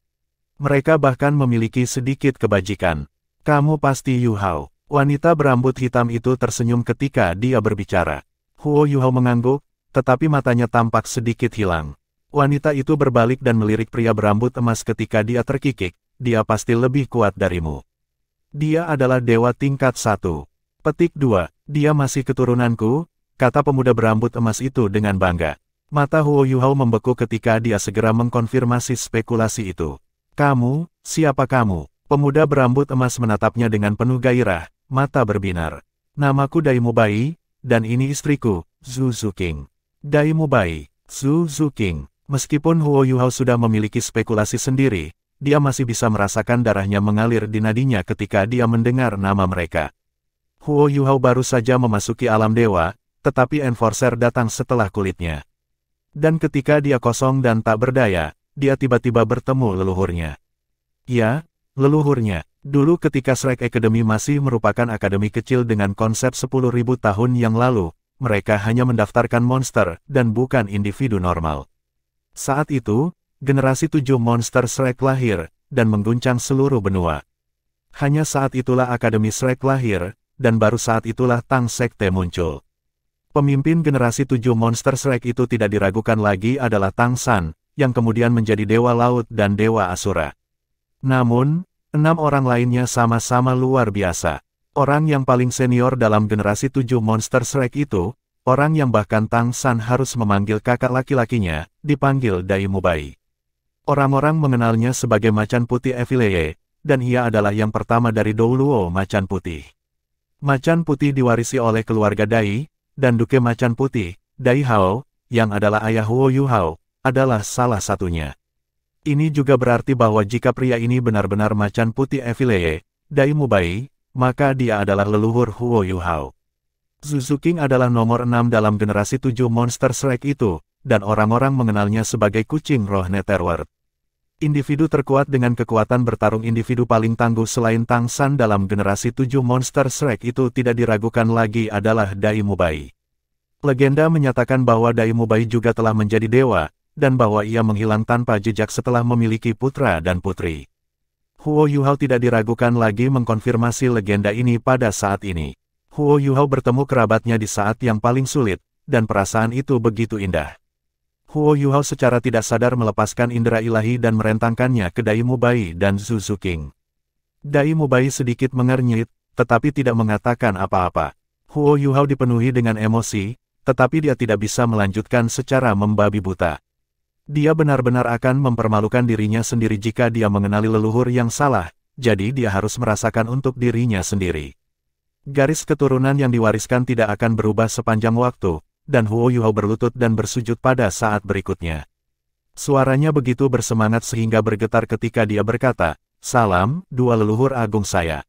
Mereka bahkan memiliki sedikit kebajikan. "Kamu pasti Yuhao." Wanita berambut hitam itu tersenyum ketika dia berbicara. Huo Yuhao mengangguk, tetapi matanya tampak sedikit hilang. Wanita itu berbalik dan melirik pria berambut emas ketika dia terkikik, "Dia pasti lebih kuat darimu. Dia adalah dewa tingkat 1. Petik 2. Dia masih keturunanku," kata pemuda berambut emas itu dengan bangga. Mata Huo Yuhao membeku ketika dia segera mengkonfirmasi spekulasi itu. "Kamu, siapa kamu?" Pemuda berambut emas menatapnya dengan penuh gairah, mata berbinar. "Namaku Dai Mubai, dan ini istriku, Zhu Zuqing." Dai Mubai, Zhu Zuqing. Meskipun Huo Yuhao sudah memiliki spekulasi sendiri, dia masih bisa merasakan darahnya mengalir di nadinya ketika dia mendengar nama mereka. Huo Yuhao baru saja memasuki alam dewa, tetapi Enforcer datang setelah kulitnya. Dan ketika dia kosong dan tak berdaya, dia tiba-tiba bertemu leluhurnya. Ya, leluhurnya. Dulu ketika Shrek Academy masih merupakan akademi kecil dengan konsep 10.000 tahun yang lalu, mereka hanya mendaftarkan monster dan bukan individu normal. Saat itu, generasi 7 monster Shrek lahir, dan mengguncang seluruh benua. Hanya saat itulah Akademi Shrek lahir, dan baru saat itulah Tang Sekte muncul. Pemimpin generasi 7 monster Shrek itu tidak diragukan lagi adalah Tang San, yang kemudian menjadi Dewa Laut dan Dewa Asura. Namun, 6 orang lainnya sama-sama luar biasa. Orang yang paling senior dalam generasi 7 monster Shrek itu, orang yang bahkan Tang San harus memanggil kakak laki-lakinya, dipanggil Dai Mubai. Orang-orang mengenalnya sebagai Macan Putih Evilleye, dan ia adalah yang pertama dari Douluo Macan Putih. Macan Putih diwarisi oleh keluarga Dai, dan Duke Macan Putih, Dai Hao, yang adalah ayah Huo Yuhao, adalah salah satunya. Ini juga berarti bahwa jika pria ini benar-benar Macan Putih Evilleye, Dai Mubai, maka dia adalah leluhur Huo Yuhao. Zhu Zuqing adalah nomor 6 dalam generasi 7 monster Shrek itu, dan orang-orang mengenalnya sebagai kucing roh Netherworld. Individu terkuat dengan kekuatan bertarung individu paling tangguh selain Tang San dalam generasi 7 monster Shrek itu tidak diragukan lagi adalah Dai Mubai. Legenda menyatakan bahwa Dai Mubai juga telah menjadi dewa, dan bahwa ia menghilang tanpa jejak setelah memiliki putra dan putri. Huo Yuhao tidak diragukan lagi mengkonfirmasi legenda ini pada saat ini. Huo Yuhao bertemu kerabatnya di saat yang paling sulit, dan perasaan itu begitu indah. Huo Yuhao secara tidak sadar melepaskan indera ilahi dan merentangkannya ke Dai Mubai dan Zhu Zuqing. Dai Mubai sedikit mengernyit, tetapi tidak mengatakan apa-apa. Huo Yuhao dipenuhi dengan emosi, tetapi dia tidak bisa melanjutkan secara membabi buta. Dia benar-benar akan mempermalukan dirinya sendiri jika dia mengenali leluhur yang salah, jadi dia harus merasakan untuk dirinya sendiri. Garis keturunan yang diwariskan tidak akan berubah sepanjang waktu, dan Huo Yuhao berlutut dan bersujud pada saat berikutnya. Suaranya begitu bersemangat sehingga bergetar ketika dia berkata, "Salam, dua leluhur agung saya.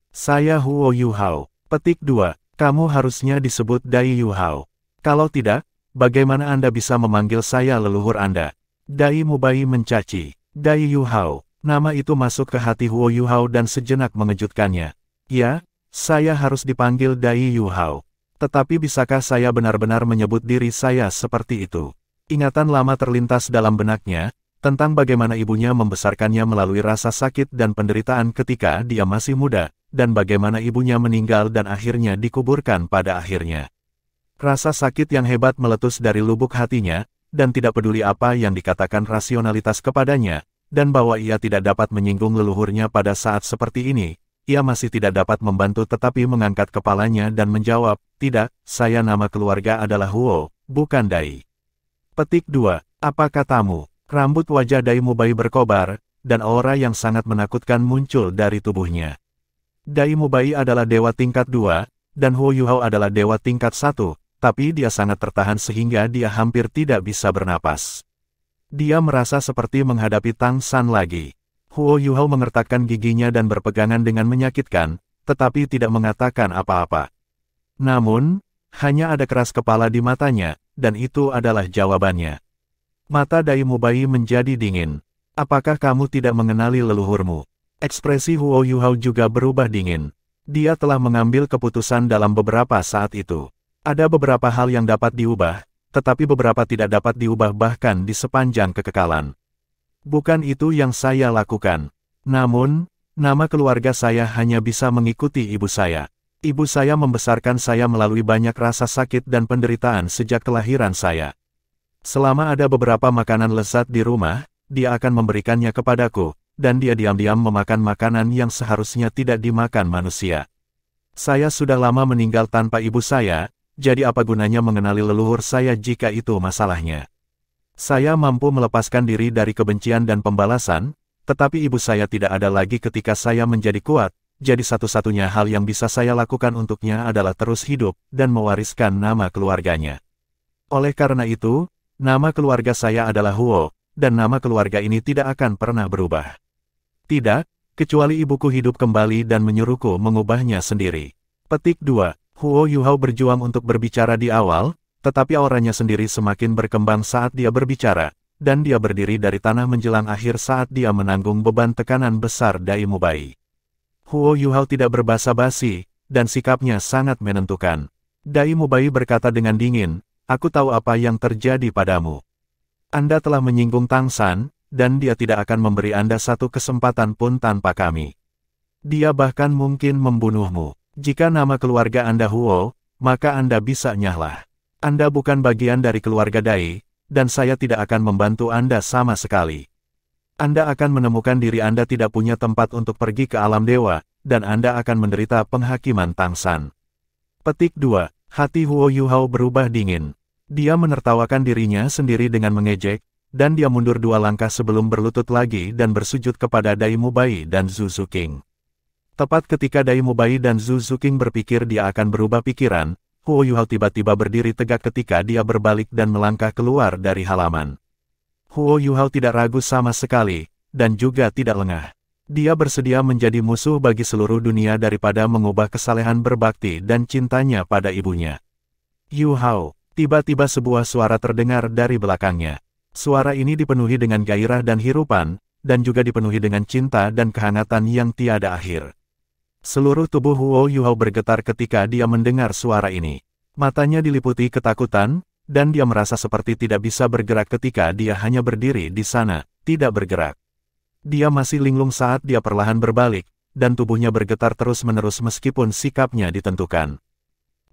Saya Huo Yuhao." Petik 2. Kamu harusnya disebut Dai Yuhao. Kalau tidak, bagaimana Anda bisa memanggil saya leluhur Anda? Dai Mubai mencaci. Dai Yuhao. Nama itu masuk ke hati Huo Yuhao dan sejenak mengejutkannya. Ya, saya harus dipanggil Dai Yuhao. Tetapi bisakah saya benar-benar menyebut diri saya seperti itu? Ingatan lama terlintas dalam benaknya, tentang bagaimana ibunya membesarkannya melalui rasa sakit dan penderitaan ketika dia masih muda, dan bagaimana ibunya meninggal dan akhirnya dikuburkan pada akhirnya. Rasa sakit yang hebat meletus dari lubuk hatinya, dan tidak peduli apa yang dikatakan rasionalitas kepadanya, dan bahwa ia tidak dapat menyinggung leluhurnya pada saat seperti ini, ia masih tidak dapat membantu tetapi mengangkat kepalanya dan menjawab, "Tidak, saya nama keluarga adalah Huo, bukan Dai." Petik 2. Apa katamu? Rambut wajah Dai Mubai berkobar, dan aura yang sangat menakutkan muncul dari tubuhnya. Dai Mubai adalah dewa tingkat 2, dan Huo Yuhao adalah dewa tingkat 1, tapi dia sangat tertahan sehingga dia hampir tidak bisa bernapas. Dia merasa seperti menghadapi Tang San lagi. Huo Yuhao mengertakkan giginya dan berpegangan dengan menyakitkan, tetapi tidak mengatakan apa-apa. Namun, hanya ada keras kepala di matanya, dan itu adalah jawabannya. Mata Dai Mubai menjadi dingin. Apakah kamu tidak mengenali leluhurmu? Ekspresi Huo Yuhao juga berubah dingin. Dia telah mengambil keputusan dalam beberapa saat itu. Ada beberapa hal yang dapat diubah, tetapi beberapa tidak dapat diubah bahkan di sepanjang kekekalan. Bukan itu yang saya lakukan. Namun, nama keluarga saya hanya bisa mengikuti ibu saya. Ibu saya membesarkan saya melalui banyak rasa sakit dan penderitaan sejak kelahiran saya. Selama ada beberapa makanan lezat di rumah, dia akan memberikannya kepadaku, dan dia diam-diam memakan makanan yang seharusnya tidak dimakan manusia. Saya sudah lama meninggal tanpa ibu saya, jadi apa gunanya mengenali leluhur saya jika itu masalahnya? Saya mampu melepaskan diri dari kebencian dan pembalasan, tetapi ibu saya tidak ada lagi ketika saya menjadi kuat. Jadi satu-satunya hal yang bisa saya lakukan untuknya adalah terus hidup, dan mewariskan nama keluarganya. Oleh karena itu, nama keluarga saya adalah Huo, dan nama keluarga ini tidak akan pernah berubah. Tidak, kecuali ibuku hidup kembali dan menyuruhku mengubahnya sendiri. Petik 2. Huo Yuhao berjuang untuk berbicara di awal, tetapi auranya sendiri semakin berkembang saat dia berbicara, dan dia berdiri dari tanah menjelang akhir saat dia menanggung beban tekanan besar Dai Mubai. Huo Yuhao tidak berbasa-basi, dan sikapnya sangat menentukan. Dai Mubai berkata dengan dingin, "Aku tahu apa yang terjadi padamu. Anda telah menyinggung Tang San, dan dia tidak akan memberi Anda satu kesempatan pun tanpa kami. Dia bahkan mungkin membunuhmu. Jika nama keluarga Anda Huo, maka Anda bisa nyahlah. Anda bukan bagian dari keluarga Dai, dan saya tidak akan membantu Anda sama sekali. Anda akan menemukan diri Anda tidak punya tempat untuk pergi ke alam dewa, dan Anda akan menderita penghakiman Tang San." Petik 2. Hati Huo Yuhao berubah dingin. Dia menertawakan dirinya sendiri dengan mengejek, dan dia mundur 2 langkah sebelum berlutut lagi dan bersujud kepada Dai Mubai dan Zhu Zuqing. Tepat ketika Dai Mubai dan Zhu Zuqing berpikir dia akan berubah pikiran, Huo Yuhao tiba-tiba berdiri tegak ketika dia berbalik dan melangkah keluar dari halaman. Huo Yuhao tidak ragu sama sekali, dan juga tidak lengah. Dia bersedia menjadi musuh bagi seluruh dunia daripada mengubah kesalehan berbakti dan cintanya pada ibunya. "Yuhao," tiba-tiba sebuah suara terdengar dari belakangnya. Suara ini dipenuhi dengan gairah dan hirupan, dan juga dipenuhi dengan cinta dan kehangatan yang tiada akhir. Seluruh tubuh Huo Yuhao bergetar ketika dia mendengar suara ini. Matanya diliputi ketakutan, dan dia merasa seperti tidak bisa bergerak ketika dia hanya berdiri di sana, tidak bergerak. Dia masih linglung saat dia perlahan berbalik, dan tubuhnya bergetar terus-menerus meskipun sikapnya ditentukan.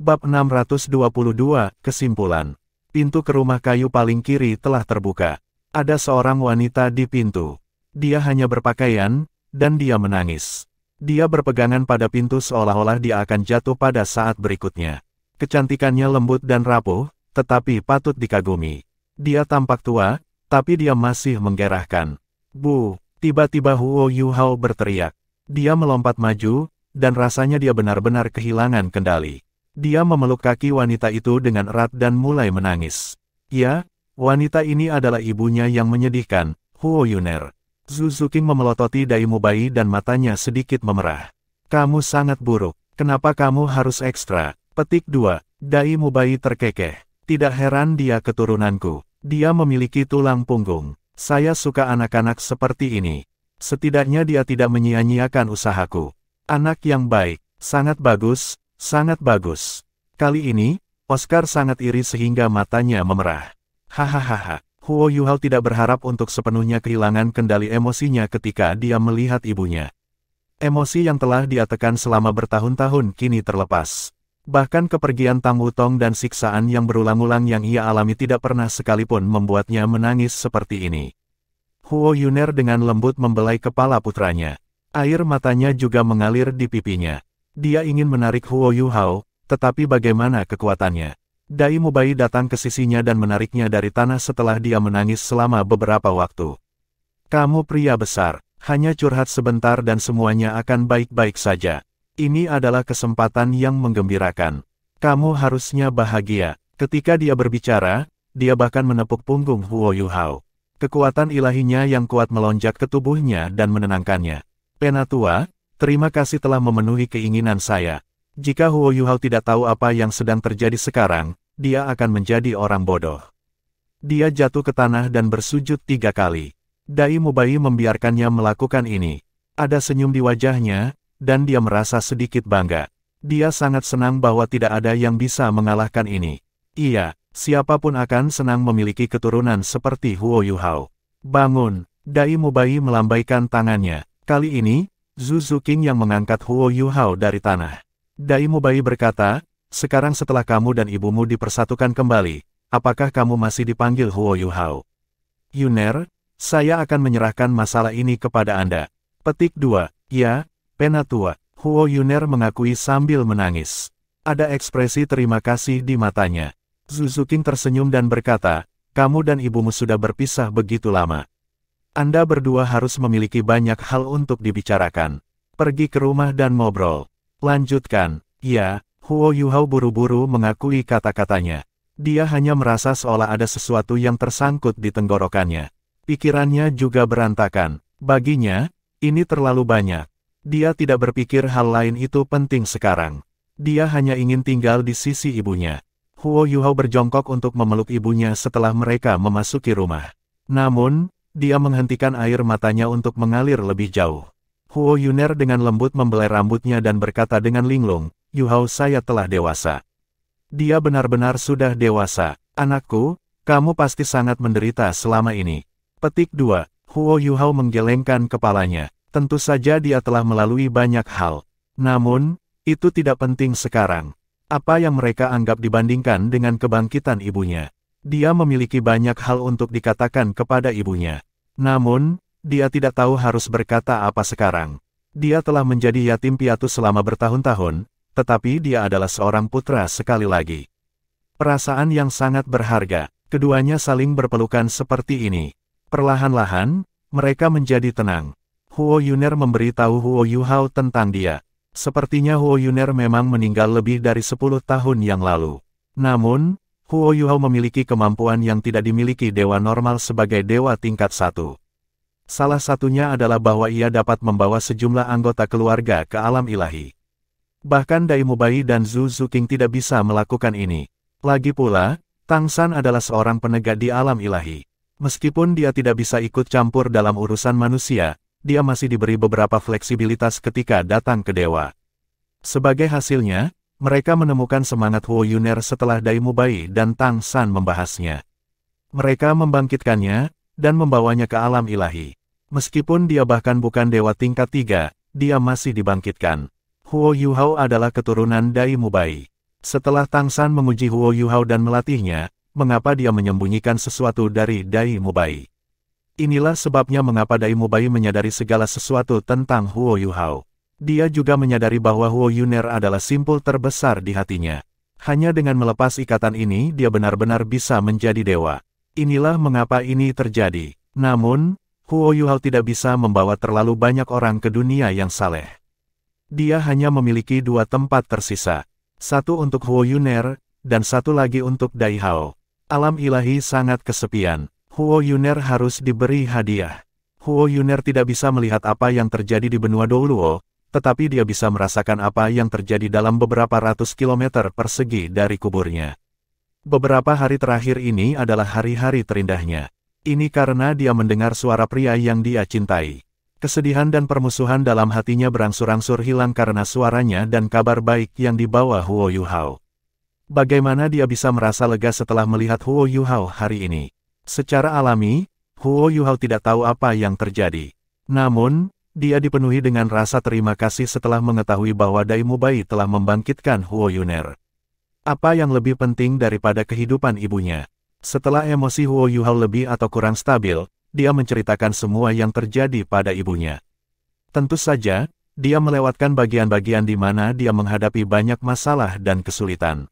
Bab 622, Kesimpulan. Pintu ke rumah kayu paling kiri telah terbuka. Ada seorang wanita di pintu. Dia hanya berpakaian, dan dia menangis. Dia berpegangan pada pintu seolah-olah dia akan jatuh pada saat berikutnya. Kecantikannya lembut dan rapuh, tetapi patut dikagumi. Dia tampak tua, tapi dia masih menggerahkan. Bu! Tiba-tiba Huo Yuhao berteriak. Dia melompat maju, dan rasanya dia benar-benar kehilangan kendali. Dia memeluk kaki wanita itu dengan erat dan mulai menangis. Ya, wanita ini adalah ibunya yang menyedihkan, Huo Yuner. Zhu Zuqing memelototi Dai Mubai dan matanya sedikit memerah. Kamu sangat buruk, kenapa kamu harus ekstra? Petik 2. Dai Mubai terkekeh. Tidak heran dia keturunanku. Dia memiliki tulang punggung. Saya suka anak-anak seperti ini. Setidaknya dia tidak menyia-nyiakan usahaku. Anak yang baik, sangat bagus, sangat bagus. Kali ini, Oscar sangat iri sehingga matanya memerah. Hahaha, Huo Yuhao tidak berharap untuk sepenuhnya kehilangan kendali emosinya ketika dia melihat ibunya. Emosi yang telah dia tekan selama bertahun-tahun kini terlepas. Bahkan kepergian Tang Wutong dan siksaan yang berulang-ulang yang ia alami tidak pernah sekalipun membuatnya menangis seperti ini. Huo Yuner dengan lembut membelai kepala putranya. Air matanya juga mengalir di pipinya. Dia ingin menarik Huo Yuhao, tetapi bagaimana kekuatannya? Dai Mubai datang ke sisinya dan menariknya dari tanah setelah dia menangis selama beberapa waktu. Kamu pria besar, hanya curhat sebentar dan semuanya akan baik-baik saja. Ini adalah kesempatan yang menggembirakan. Kamu harusnya bahagia. Ketika dia berbicara, dia bahkan menepuk punggung Huo Yuhao. Kekuatan ilahinya yang kuat melonjak ke tubuhnya dan menenangkannya. Penatua, terima kasih telah memenuhi keinginan saya. Jika Huo Yuhao tidak tahu apa yang sedang terjadi sekarang, dia akan menjadi orang bodoh. Dia jatuh ke tanah dan bersujud 3 kali. Dai Mubai membiarkannya melakukan ini. Ada senyum di wajahnya, dan dia merasa sedikit bangga. Dia sangat senang bahwa tidak ada yang bisa mengalahkan ini. Iya, siapapun akan senang memiliki keturunan seperti Huo Yuhao. Bangun! Dai Mubai melambaikan tangannya. Kali ini, Zhu Zuqing yang mengangkat Huo Yuhao dari tanah. Dai Mubai berkata, sekarang setelah kamu dan ibumu dipersatukan kembali, apakah kamu masih dipanggil Huo Yuhao? Yuner, saya akan menyerahkan masalah ini kepada Anda. Petik 2. Ya, Penatua. Huo Yuner mengakui sambil menangis. Ada ekspresi terima kasih di matanya. Zhu Zuqing tersenyum dan berkata, kamu dan ibumu sudah berpisah begitu lama. Anda berdua harus memiliki banyak hal untuk dibicarakan. Pergi ke rumah dan ngobrol. Lanjutkan. Ya, Huo Yuhao buru-buru mengakui kata-katanya. Dia hanya merasa seolah ada sesuatu yang tersangkut di tenggorokannya. Pikirannya juga berantakan. Baginya, ini terlalu banyak. Dia tidak berpikir hal lain itu penting sekarang. Dia hanya ingin tinggal di sisi ibunya. Huo Yuhao berjongkok untuk memeluk ibunya setelah mereka memasuki rumah. Namun, dia menghentikan air matanya untuk mengalir lebih jauh. Huo Yuner dengan lembut membelai rambutnya dan berkata dengan linglung, Yuhao, saya telah dewasa. Dia benar-benar sudah dewasa. Anakku, kamu pasti sangat menderita selama ini. Petik 2. Huo Yuhao menggelengkan kepalanya. Tentu saja dia telah melalui banyak hal. Namun, itu tidak penting sekarang. Apa yang mereka anggap dibandingkan dengan kebangkitan ibunya. Dia memiliki banyak hal untuk dikatakan kepada ibunya. Namun, dia tidak tahu harus berkata apa sekarang. Dia telah menjadi yatim piatu selama bertahun-tahun, tetapi dia adalah seorang putra sekali lagi. Perasaan yang sangat berharga, keduanya saling berpelukan seperti ini. Perlahan-lahan, mereka menjadi tenang. Huo Yuner memberitahu Huo Yuhao tentang dia. Sepertinya Huo Yuner memang meninggal lebih dari 10 tahun yang lalu. Namun, Huo Yuhao memiliki kemampuan yang tidak dimiliki dewa normal sebagai dewa tingkat 1. Salah satunya adalah bahwa ia dapat membawa sejumlah anggota keluarga ke alam ilahi. Bahkan Dai Mubai dan Zhu Zuqing tidak bisa melakukan ini. Lagi pula, Tang San adalah seorang penegak di alam ilahi. Meskipun dia tidak bisa ikut campur dalam urusan manusia, dia masih diberi beberapa fleksibilitas ketika datang ke dewa. Sebagai hasilnya, mereka menemukan semangat Huo Yuner setelah Dai Mubai dan Tang San membahasnya. Mereka membangkitkannya, dan membawanya ke alam ilahi. Meskipun dia bahkan bukan dewa tingkat 3, dia masih dibangkitkan. Huo Yuhao adalah keturunan Dai Mubai. Setelah Tang San menguji Huo Yuhao dan melatihnya, mengapa dia menyembunyikan sesuatu dari Dai Mubai? Inilah sebabnya mengapa Dai Mubai menyadari segala sesuatu tentang Huo Yuhao. Dia juga menyadari bahwa Huo Yuner adalah simpul terbesar di hatinya. Hanya dengan melepas ikatan ini dia benar-benar bisa menjadi dewa. Inilah mengapa ini terjadi. Namun, Huo Yuhao tidak bisa membawa terlalu banyak orang ke dunia yang saleh. Dia hanya memiliki 2 tempat tersisa. Satu untuk Huo Yuner, dan satu lagi untuk Dai Hao. Alam ilahi sangat kesepian. Huo Yuner harus diberi hadiah. Huo Yuner tidak bisa melihat apa yang terjadi di benua Douluo, tetapi dia bisa merasakan apa yang terjadi dalam beberapa ratus kilometer persegi dari kuburnya. Beberapa hari terakhir ini adalah hari-hari terindahnya. Ini karena dia mendengar suara pria yang dia cintai. Kesedihan dan permusuhan dalam hatinya berangsur-angsur hilang karena suaranya dan kabar baik yang dibawa Huo Yuhao. Bagaimana dia bisa merasa lega setelah melihat Huo Yuhao hari ini? Secara alami, Huo Yuhao tidak tahu apa yang terjadi. Namun, dia dipenuhi dengan rasa terima kasih setelah mengetahui bahwa Dai Mubai telah membangkitkan Huo Yuner. Apa yang lebih penting daripada kehidupan ibunya? Setelah emosi Huo Yuhao lebih atau kurang stabil, dia menceritakan semua yang terjadi pada ibunya. Tentu saja, dia melewatkan bagian-bagian di mana dia menghadapi banyak masalah dan kesulitan.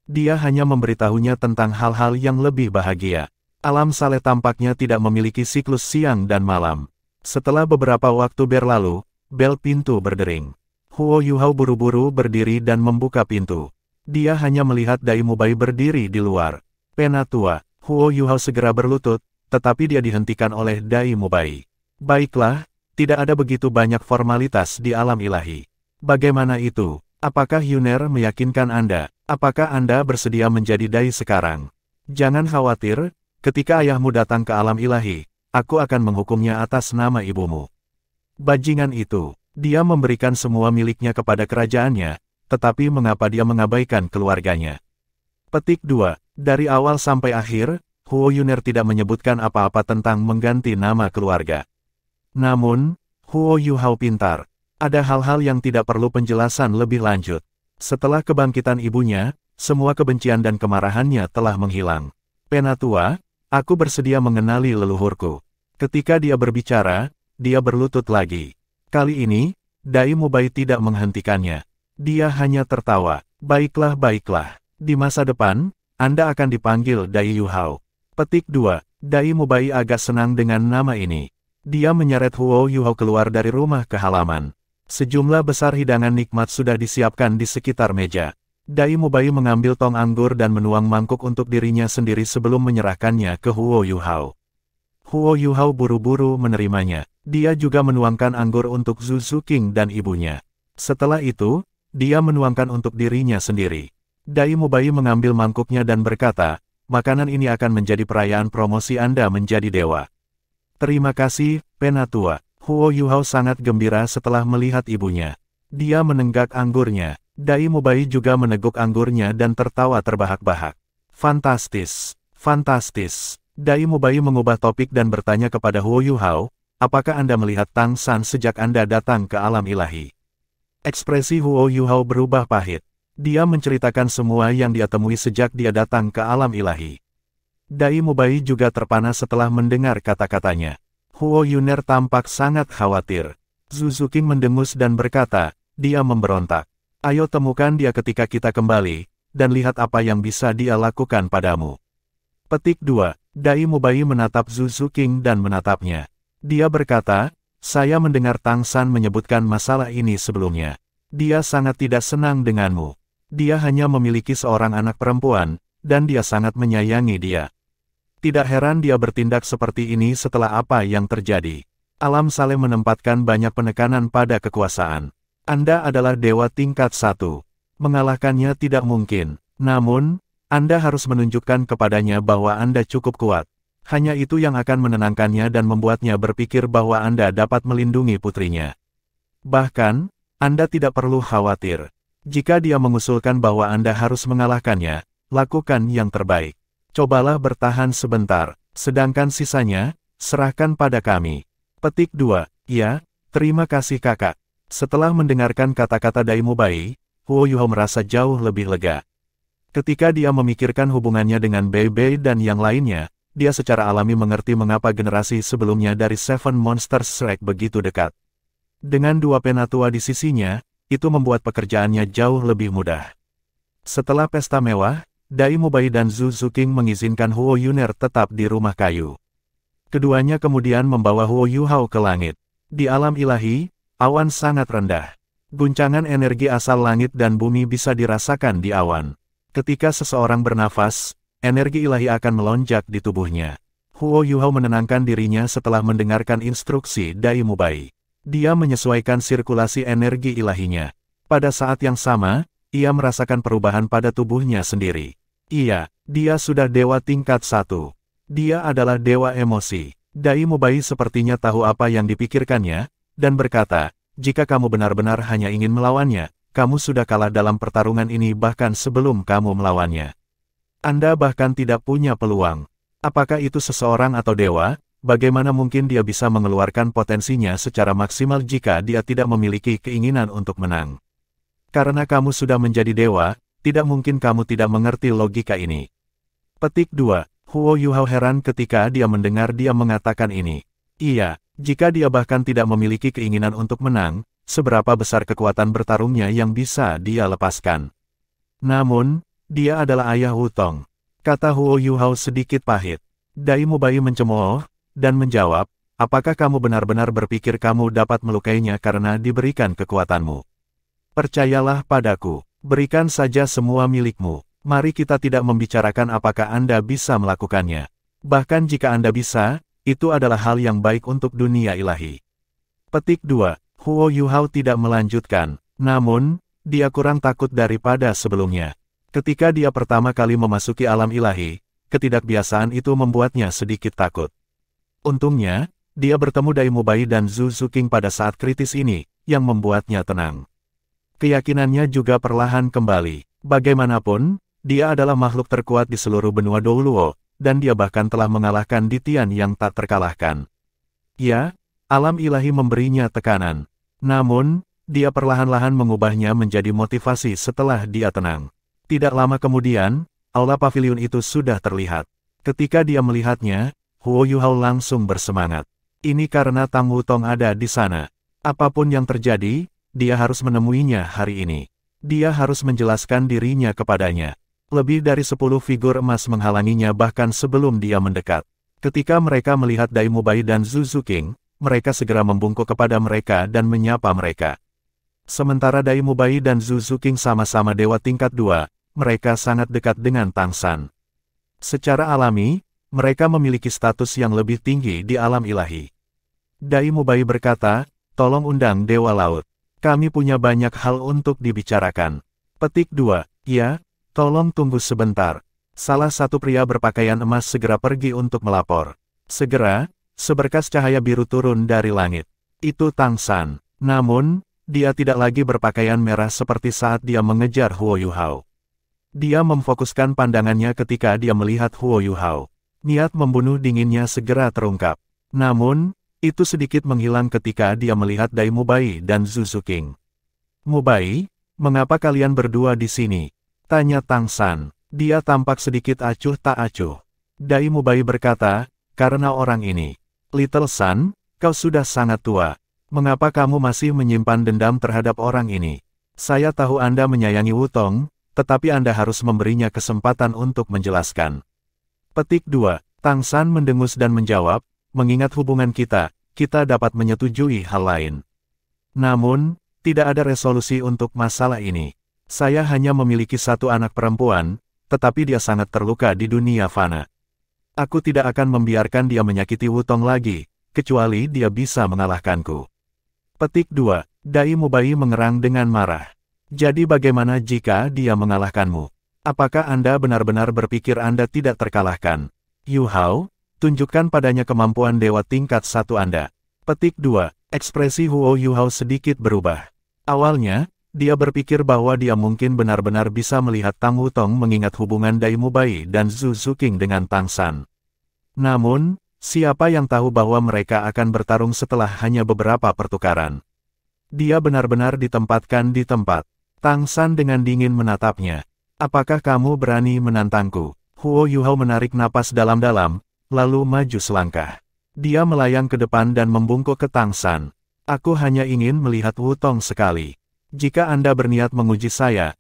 Dia hanya memberitahunya tentang hal-hal yang lebih bahagia. Alam saleh tampaknya tidak memiliki siklus siang dan malam. Setelah beberapa waktu berlalu, bel pintu berdering. Huo Yuhao buru-buru berdiri dan membuka pintu. Dia hanya melihat Dai Mubai berdiri di luar. Penatua, Huo Yuhao segera berlutut, tetapi dia dihentikan oleh Dai Mubai. Baiklah, tidak ada begitu banyak formalitas di alam ilahi. Bagaimana itu? Apakah Yuner meyakinkan Anda? Apakah Anda bersedia menjadi Dai sekarang? Jangan khawatir, ketika ayahmu datang ke alam ilahi, aku akan menghukumnya atas nama ibumu. Bajingan itu, dia memberikan semua miliknya kepada kerajaannya, tetapi mengapa dia mengabaikan keluarganya? Petik 2. Dari awal sampai akhir, Huo Yuner tidak menyebutkan apa-apa tentang mengganti nama keluarga. Namun, Huo Yuhao pintar. Ada hal-hal yang tidak perlu penjelasan lebih lanjut. Setelah kebangkitan ibunya, semua kebencian dan kemarahannya telah menghilang. Penatua, aku bersedia mengenali leluhurku. Ketika dia berbicara, dia berlutut lagi. Kali ini, Dai Mubai tidak menghentikannya. Dia hanya tertawa. Baiklah, baiklah. Di masa depan, Anda akan dipanggil Dai Yuhao. Petik 2. Dai Mubai agak senang dengan nama ini. Dia menyeret Huo Yuhao keluar dari rumah ke halaman. Sejumlah besar hidangan nikmat sudah disiapkan di sekitar meja. Dai Mubai mengambil tong anggur dan menuang mangkuk untuk dirinya sendiri sebelum menyerahkannya ke Huo Yuhao. Huo Yuhao buru-buru menerimanya. Dia juga menuangkan anggur untuk Zhu Zuqing dan ibunya. Setelah itu, dia menuangkan untuk dirinya sendiri. Dai Mubai mengambil mangkuknya dan berkata, makanan ini akan menjadi perayaan promosi Anda menjadi dewa. Terima kasih, Penatua. Huo Yuhao sangat gembira setelah melihat ibunya. Dia menenggak anggurnya. Dai Mubai juga meneguk anggurnya dan tertawa terbahak-bahak. Fantastis, fantastis. Dai Mubai mengubah topik dan bertanya kepada Huo Yuhao, apakah Anda melihat Tang San sejak Anda datang ke alam ilahi? Ekspresi Huo Yuhao berubah pahit. Dia menceritakan semua yang dia temui sejak dia datang ke alam ilahi. Dai Mubai juga terpana setelah mendengar kata-katanya. Huo Yuner tampak sangat khawatir. Zhu Zuqing mendengus dan berkata, dia memberontak. Ayo temukan dia ketika kita kembali, dan lihat apa yang bisa dia lakukan padamu. Petik 2. Dai Mubai menatap Zhu Zuqing dan menatapnya. Dia berkata, saya mendengar Tang San menyebutkan masalah ini sebelumnya. Dia sangat tidak senang denganmu. Dia hanya memiliki seorang anak perempuan, dan dia sangat menyayangi dia. Tidak heran dia bertindak seperti ini setelah apa yang terjadi. Alam saleh menempatkan banyak penekanan pada kekuasaan. Anda adalah dewa tingkat 1. Mengalahkannya tidak mungkin. Namun, Anda harus menunjukkan kepadanya bahwa Anda cukup kuat. Hanya itu yang akan menenangkannya dan membuatnya berpikir bahwa Anda dapat melindungi putrinya. Bahkan, Anda tidak perlu khawatir. Jika dia mengusulkan bahwa Anda harus mengalahkannya, lakukan yang terbaik. Cobalah bertahan sebentar, sedangkan sisanya, serahkan pada kami. Petik 2. Ya, terima kasih kakak. Setelah mendengarkan kata-kata Dai Mubai, Huo Yuhao merasa jauh lebih lega. Ketika dia memikirkan hubungannya dengan Bei Bei dan yang lainnya, dia secara alami mengerti mengapa generasi sebelumnya dari Seven Monsters Strike begitu dekat. Dengan dua penatua di sisinya, itu membuat pekerjaannya jauh lebih mudah. Setelah pesta mewah, Dai Mubai dan Zhu Zuqing mengizinkan Huo Yuner tetap di rumah kayu. Keduanya kemudian membawa Huo Yuhao ke langit. Di alam ilahi, awan sangat rendah. Guncangan energi asal langit dan bumi bisa dirasakan di awan. Ketika seseorang bernafas, energi ilahi akan melonjak di tubuhnya. Huo Yuhao menenangkan dirinya setelah mendengarkan instruksi Dai Mubai. Dia menyesuaikan sirkulasi energi ilahinya. Pada saat yang sama, ia merasakan perubahan pada tubuhnya sendiri. Iya, dia sudah dewa tingkat 1. Dia adalah dewa emosi. Dai Mubai sepertinya tahu apa yang dipikirkannya, dan berkata, jika kamu benar-benar hanya ingin melawannya, kamu sudah kalah dalam pertarungan ini bahkan sebelum kamu melawannya. Anda bahkan tidak punya peluang. Apakah itu seseorang atau dewa? Bagaimana mungkin dia bisa mengeluarkan potensinya secara maksimal jika dia tidak memiliki keinginan untuk menang? Karena kamu sudah menjadi dewa, tidak mungkin kamu tidak mengerti logika ini. Petik 2. Huo Yuhao heran ketika dia mendengar dia mengatakan ini. Iya, jika dia bahkan tidak memiliki keinginan untuk menang, seberapa besar kekuatan bertarungnya yang bisa dia lepaskan. Namun, dia adalah ayah Wutong. Kata Huo Yuhao sedikit pahit. Dai Mubai mencemooh, dan menjawab, apakah kamu benar-benar berpikir kamu dapat melukainya karena diberikan kekuatanmu? Percayalah padaku, berikan saja semua milikmu. Mari kita tidak membicarakan apakah Anda bisa melakukannya. Bahkan jika Anda bisa, itu adalah hal yang baik untuk dunia ilahi. Petik 2. Huo Yuhao tidak melanjutkan, namun, dia kurang takut daripada sebelumnya. Ketika dia pertama kali memasuki alam ilahi, ketidakbiasaan itu membuatnya sedikit takut. Untungnya, dia bertemu Dai Mubai dan Zhu Zuqing pada saat kritis ini, yang membuatnya tenang. Keyakinannya juga perlahan kembali. Bagaimanapun, dia adalah makhluk terkuat di seluruh benua Douluo, dan dia bahkan telah mengalahkan Ditian yang tak terkalahkan. Ya, alam ilahi memberinya tekanan. Namun, dia perlahan-lahan mengubahnya menjadi motivasi setelah dia tenang. Tidak lama kemudian, aula pavilion itu sudah terlihat. Ketika dia melihatnya, Huo Yuhao langsung bersemangat. Ini karena Tang Wutong ada di sana. Apapun yang terjadi, dia harus menemuinya hari ini. Dia harus menjelaskan dirinya kepadanya. Lebih dari 10 figur emas menghalanginya bahkan sebelum dia mendekat. Ketika mereka melihat Dai Mubai dan Zhu Zuqing, mereka segera membungkuk kepada mereka dan menyapa mereka. Sementara Dai Mubai dan Zhu Zuqing sama-sama dewa tingkat 2, mereka sangat dekat dengan Tang San. Secara alami, mereka memiliki status yang lebih tinggi di alam ilahi. Dai Mubai berkata, tolong undang Dewa Laut. Kami punya banyak hal untuk dibicarakan. Petik 2. Ya, tolong tunggu sebentar. Salah satu pria berpakaian emas segera pergi untuk melapor. Segera, seberkas cahaya biru turun dari langit. Itu Tang San. Namun, dia tidak lagi berpakaian merah seperti saat dia mengejar Huo Yuhao. Dia memfokuskan pandangannya ketika dia melihat Huo Yuhao. Niat membunuh dinginnya segera terungkap. Namun, itu sedikit menghilang ketika dia melihat Dai Mubai dan Zhu Zuqing. Mubai, mengapa kalian berdua di sini? Tanya Tang San. Dia tampak sedikit acuh tak acuh. Dai Mubai berkata, karena orang ini. Little San, kau sudah sangat tua. Mengapa kamu masih menyimpan dendam terhadap orang ini? Saya tahu Anda menyayangi Wutong, tetapi Anda harus memberinya kesempatan untuk menjelaskan. Petik 2. Tang San mendengus dan menjawab, mengingat hubungan kita dapat menyetujui hal lain. Namun, tidak ada resolusi untuk masalah ini. Saya hanya memiliki satu anak perempuan, tetapi dia sangat terluka di dunia fana. Aku tidak akan membiarkan dia menyakiti Wutong lagi, kecuali dia bisa mengalahkanku. Petik 2. Dai Mubai mengerang dengan marah. Jadi bagaimana jika dia mengalahkanmu? Apakah Anda benar-benar berpikir Anda tidak terkalahkan? Yu Hao, tunjukkan padanya kemampuan dewa tingkat 1 Anda. Petik 2. Ekspresi Huo Yuhao sedikit berubah. Awalnya, dia berpikir bahwa dia mungkin benar-benar bisa melihat Tang Wutong mengingat hubungan Dai Mubai dan Zhu Zuqing dengan Tang San. Namun, siapa yang tahu bahwa mereka akan bertarung setelah hanya beberapa pertukaran? Dia benar-benar ditempatkan di tempat. Tang San dengan dingin menatapnya. Apakah kamu berani menantangku? Huo Yuhao menarik napas dalam-dalam, lalu maju selangkah. Dia melayang ke depan dan membungkuk ke Tang San. Aku hanya ingin melihat Wutong sekali. Jika Anda berniat menguji saya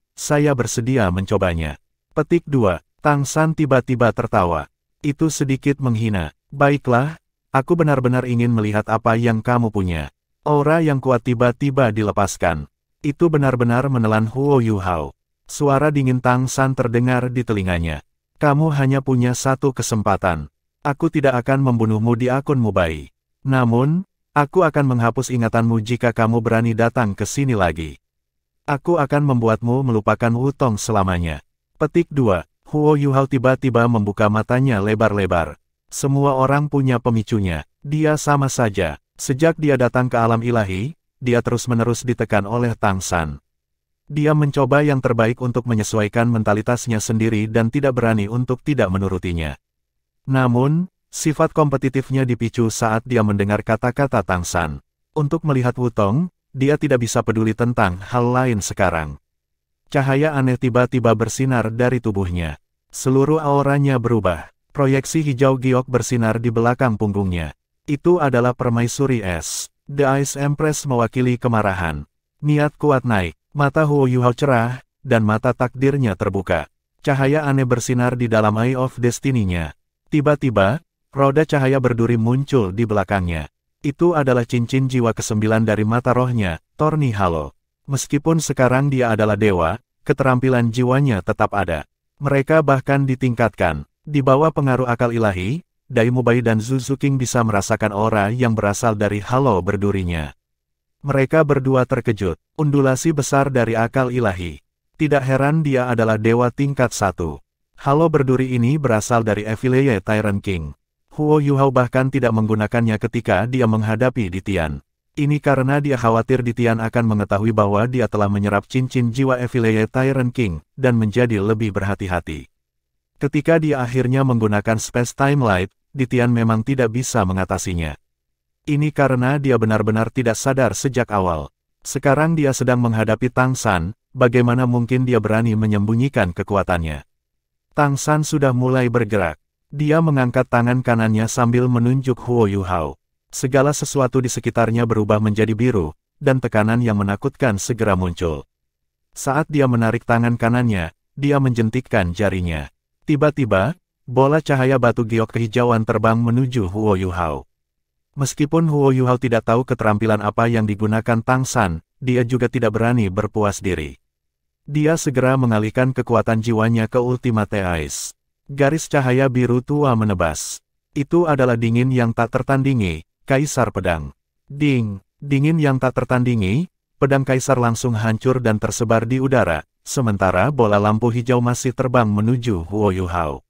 bersedia mencobanya. Petik 2. Tang San tiba-tiba tertawa. Itu sedikit menghina. Baiklah, aku benar-benar ingin melihat apa yang kamu punya. Aura yang kuat tiba-tiba dilepaskan. Itu benar-benar menelan Huo Yuhao. Suara dingin Tang San terdengar di telinganya. Kamu hanya punya satu kesempatan. Aku tidak akan membunuhmu di akun Mubai. Namun, aku akan menghapus ingatanmu jika kamu berani datang ke sini lagi. Aku akan membuatmu melupakan Wutong selamanya. Petik 2. Huo Yuhao tiba-tiba membuka matanya lebar-lebar. Semua orang punya pemicunya. Dia sama saja. Sejak dia datang ke alam ilahi, dia terus-menerus ditekan oleh Tang San. Dia mencoba yang terbaik untuk menyesuaikan mentalitasnya sendiri dan tidak berani untuk tidak menurutinya. Namun, sifat kompetitifnya dipicu saat dia mendengar kata-kata Tang San. Untuk melihat Wutong, dia tidak bisa peduli tentang hal lain sekarang. Cahaya aneh tiba-tiba bersinar dari tubuhnya. Seluruh auranya berubah. Proyeksi hijau giok bersinar di belakang punggungnya. Itu adalah permaisuri es. The Ice Empress mewakili kemarahan. Niat kuat naik. Mata Huo Yuhao cerah, dan mata takdirnya terbuka. Cahaya aneh bersinar di dalam Eye of Destiny-nya. Tiba-tiba, roda cahaya berduri muncul di belakangnya. Itu adalah cincin jiwa ke-9 dari mata rohnya, Torni Halo. Meskipun sekarang dia adalah dewa, keterampilan jiwanya tetap ada. Mereka bahkan ditingkatkan. Di bawah pengaruh akal ilahi, Dai Mubai dan Zuzu King bisa merasakan aura yang berasal dari halo berdurinya. Mereka berdua terkejut. Undulasi besar dari akal ilahi. Tidak heran dia adalah dewa tingkat 1. Halo berduri ini berasal dari Affiliate Tyrant King. Huo Yuhao bahkan tidak menggunakannya ketika dia menghadapi Ditian. Ini karena dia khawatir Ditian akan mengetahui bahwa dia telah menyerap cincin jiwa Affiliate Tyrant King, dan menjadi lebih berhati-hati. Ketika dia akhirnya menggunakan Space Time Light, Ditian memang tidak bisa mengatasinya. Ini karena dia benar-benar tidak sadar sejak awal. Sekarang dia sedang menghadapi Tang San, bagaimana mungkin dia berani menyembunyikan kekuatannya. Tang San sudah mulai bergerak. Dia mengangkat tangan kanannya sambil menunjuk Huo Yuhao. Segala sesuatu di sekitarnya berubah menjadi biru, dan tekanan yang menakutkan segera muncul. Saat dia menarik tangan kanannya, dia menjentikkan jarinya. Tiba-tiba, bola cahaya batu giok kehijauan terbang menuju Huo Yuhao. Meskipun Huo Yuhao tidak tahu keterampilan apa yang digunakan Tang San, dia juga tidak berani berpuas diri. Dia segera mengalihkan kekuatan jiwanya ke Ultimate Ice. Garis cahaya biru tua menebas. Itu adalah dingin yang tak tertandingi, Kaisar Pedang. Dingin yang tak tertandingi, pedang Kaisar langsung hancur dan tersebar di udara, sementara bola lampu hijau masih terbang menuju Huo Yuhao.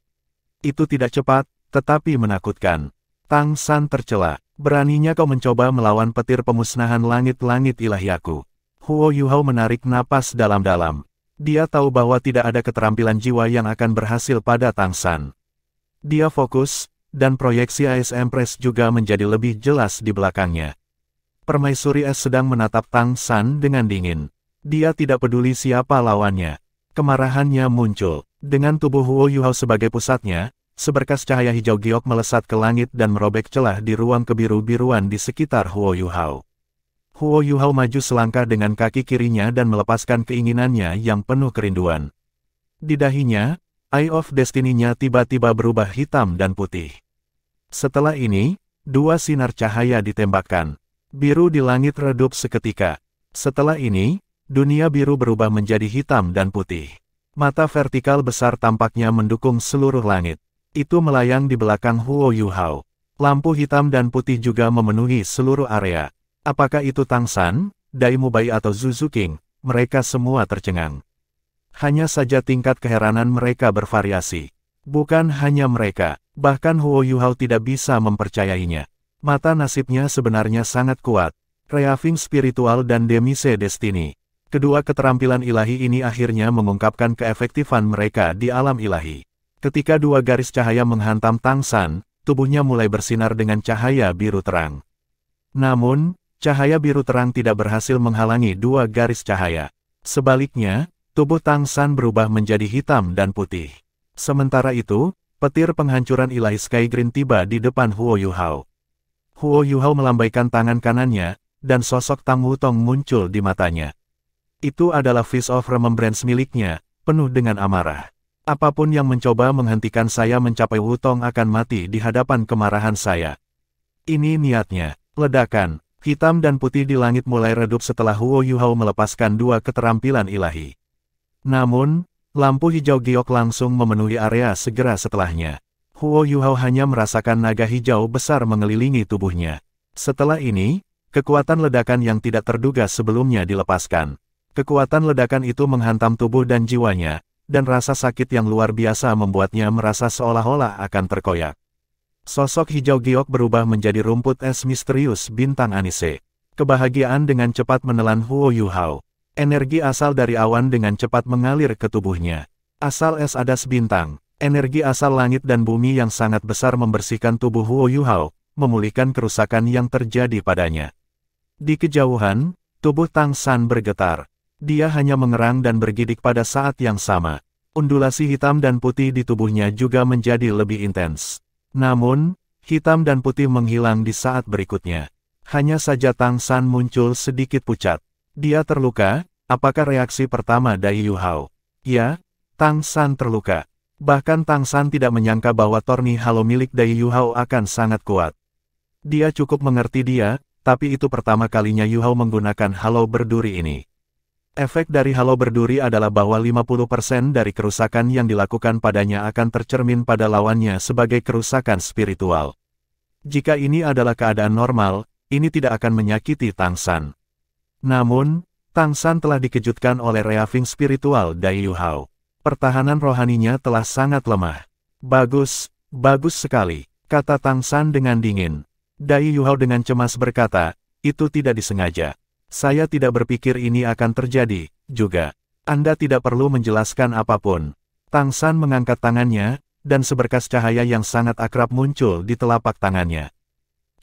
Itu tidak cepat, tetapi menakutkan. Tang San tercela. Beraninya kau mencoba melawan petir pemusnahan langit-langit ilahi aku. Huo Yuhao menarik napas dalam-dalam. Dia tahu bahwa tidak ada keterampilan jiwa yang akan berhasil pada Tang San. Dia fokus, dan proyeksi Ice Empress juga menjadi lebih jelas di belakangnya. Permaisuri es sedang menatap Tang San dengan dingin. Dia tidak peduli siapa lawannya. Kemarahannya muncul. Dengan tubuh Huo Yuhao sebagai pusatnya, seberkas cahaya hijau giok melesat ke langit dan merobek celah di ruang kebiru-biruan di sekitar Huo Yuhao. Huo Yuhao maju selangkah dengan kaki kirinya dan melepaskan keinginannya yang penuh kerinduan. Di dahinya, Eye of Destiny-nya tiba-tiba berubah hitam dan putih. Setelah ini, dua sinar cahaya ditembakkan. Biru di langit redup seketika. Setelah ini, dunia biru berubah menjadi hitam dan putih. Mata vertikal besar tampaknya mendukung seluruh langit. Itu melayang di belakang Huo Yuhao. Lampu hitam dan putih juga memenuhi seluruh area. Apakah itu Tang San, Dai Mubai atau Zuzu King? Mereka semua tercengang. Hanya saja tingkat keheranan mereka bervariasi. Bukan hanya mereka, bahkan Huo Yuhao tidak bisa mempercayainya. Mata nasibnya sebenarnya sangat kuat. Reaving spiritual dan Demise Destiny. Kedua keterampilan ilahi ini akhirnya mengungkapkan keefektifan mereka di alam ilahi. Ketika dua garis cahaya menghantam Tang San, tubuhnya mulai bersinar dengan cahaya biru terang. Namun, cahaya biru terang tidak berhasil menghalangi dua garis cahaya. Sebaliknya, tubuh Tang San berubah menjadi hitam dan putih. Sementara itu, petir penghancuran ilahi Sky Green tiba di depan Huo Yuhao. Huo Yuhao melambaikan tangan kanannya, dan sosok Tang Wutong muncul di matanya. Itu adalah Fist of Remembrance miliknya, penuh dengan amarah. Apapun yang mencoba menghentikan saya mencapai Wutong akan mati di hadapan kemarahan saya. Ini niatnya. Ledakan, hitam dan putih di langit mulai redup setelah Huo Yuhao melepaskan dua keterampilan ilahi. Namun, lampu hijau giok langsung memenuhi area segera setelahnya. Huo Yuhao hanya merasakan naga hijau besar mengelilingi tubuhnya. Setelah ini, kekuatan ledakan yang tidak terduga sebelumnya dilepaskan. Kekuatan ledakan itu menghantam tubuh dan jiwanya, dan rasa sakit yang luar biasa membuatnya merasa seolah-olah akan terkoyak. Sosok hijau giok berubah menjadi rumput es misterius bintang anise. Kebahagiaan dengan cepat menelan Huo Yuhao. Energi asal dari awan dengan cepat mengalir ke tubuhnya. Asal es adas bintang, energi asal langit dan bumi yang sangat besar membersihkan tubuh Huo Yuhao, memulihkan kerusakan yang terjadi padanya. Di kejauhan, tubuh Tang San bergetar. Dia hanya mengerang dan bergidik pada saat yang sama. Undulasi hitam dan putih di tubuhnya juga menjadi lebih intens. Namun, hitam dan putih menghilang di saat berikutnya. Hanya saja Tang San muncul sedikit pucat. Dia terluka, apakah reaksi pertama Dai Yuhao? Ya, Tang San terluka. Bahkan Tang San tidak menyangka bahwa torni halo milik Dai Yuhao akan sangat kuat. Dia cukup mengerti dia, tapi itu pertama kalinya Yuhao menggunakan halo berduri ini. Efek dari halo berduri adalah bahwa 50% dari kerusakan yang dilakukan padanya akan tercermin pada lawannya sebagai kerusakan spiritual. Jika ini adalah keadaan normal, ini tidak akan menyakiti Tang San. Namun, Tang San telah dikejutkan oleh reaving spiritual Dai Yuhao. Pertahanan rohaninya telah sangat lemah. Bagus, bagus sekali, kata Tang San dengan dingin. Dai Yuhao dengan cemas berkata, itu tidak disengaja. Saya tidak berpikir ini akan terjadi, juga. Anda tidak perlu menjelaskan apapun. Tang San mengangkat tangannya, dan seberkas cahaya yang sangat akrab muncul di telapak tangannya.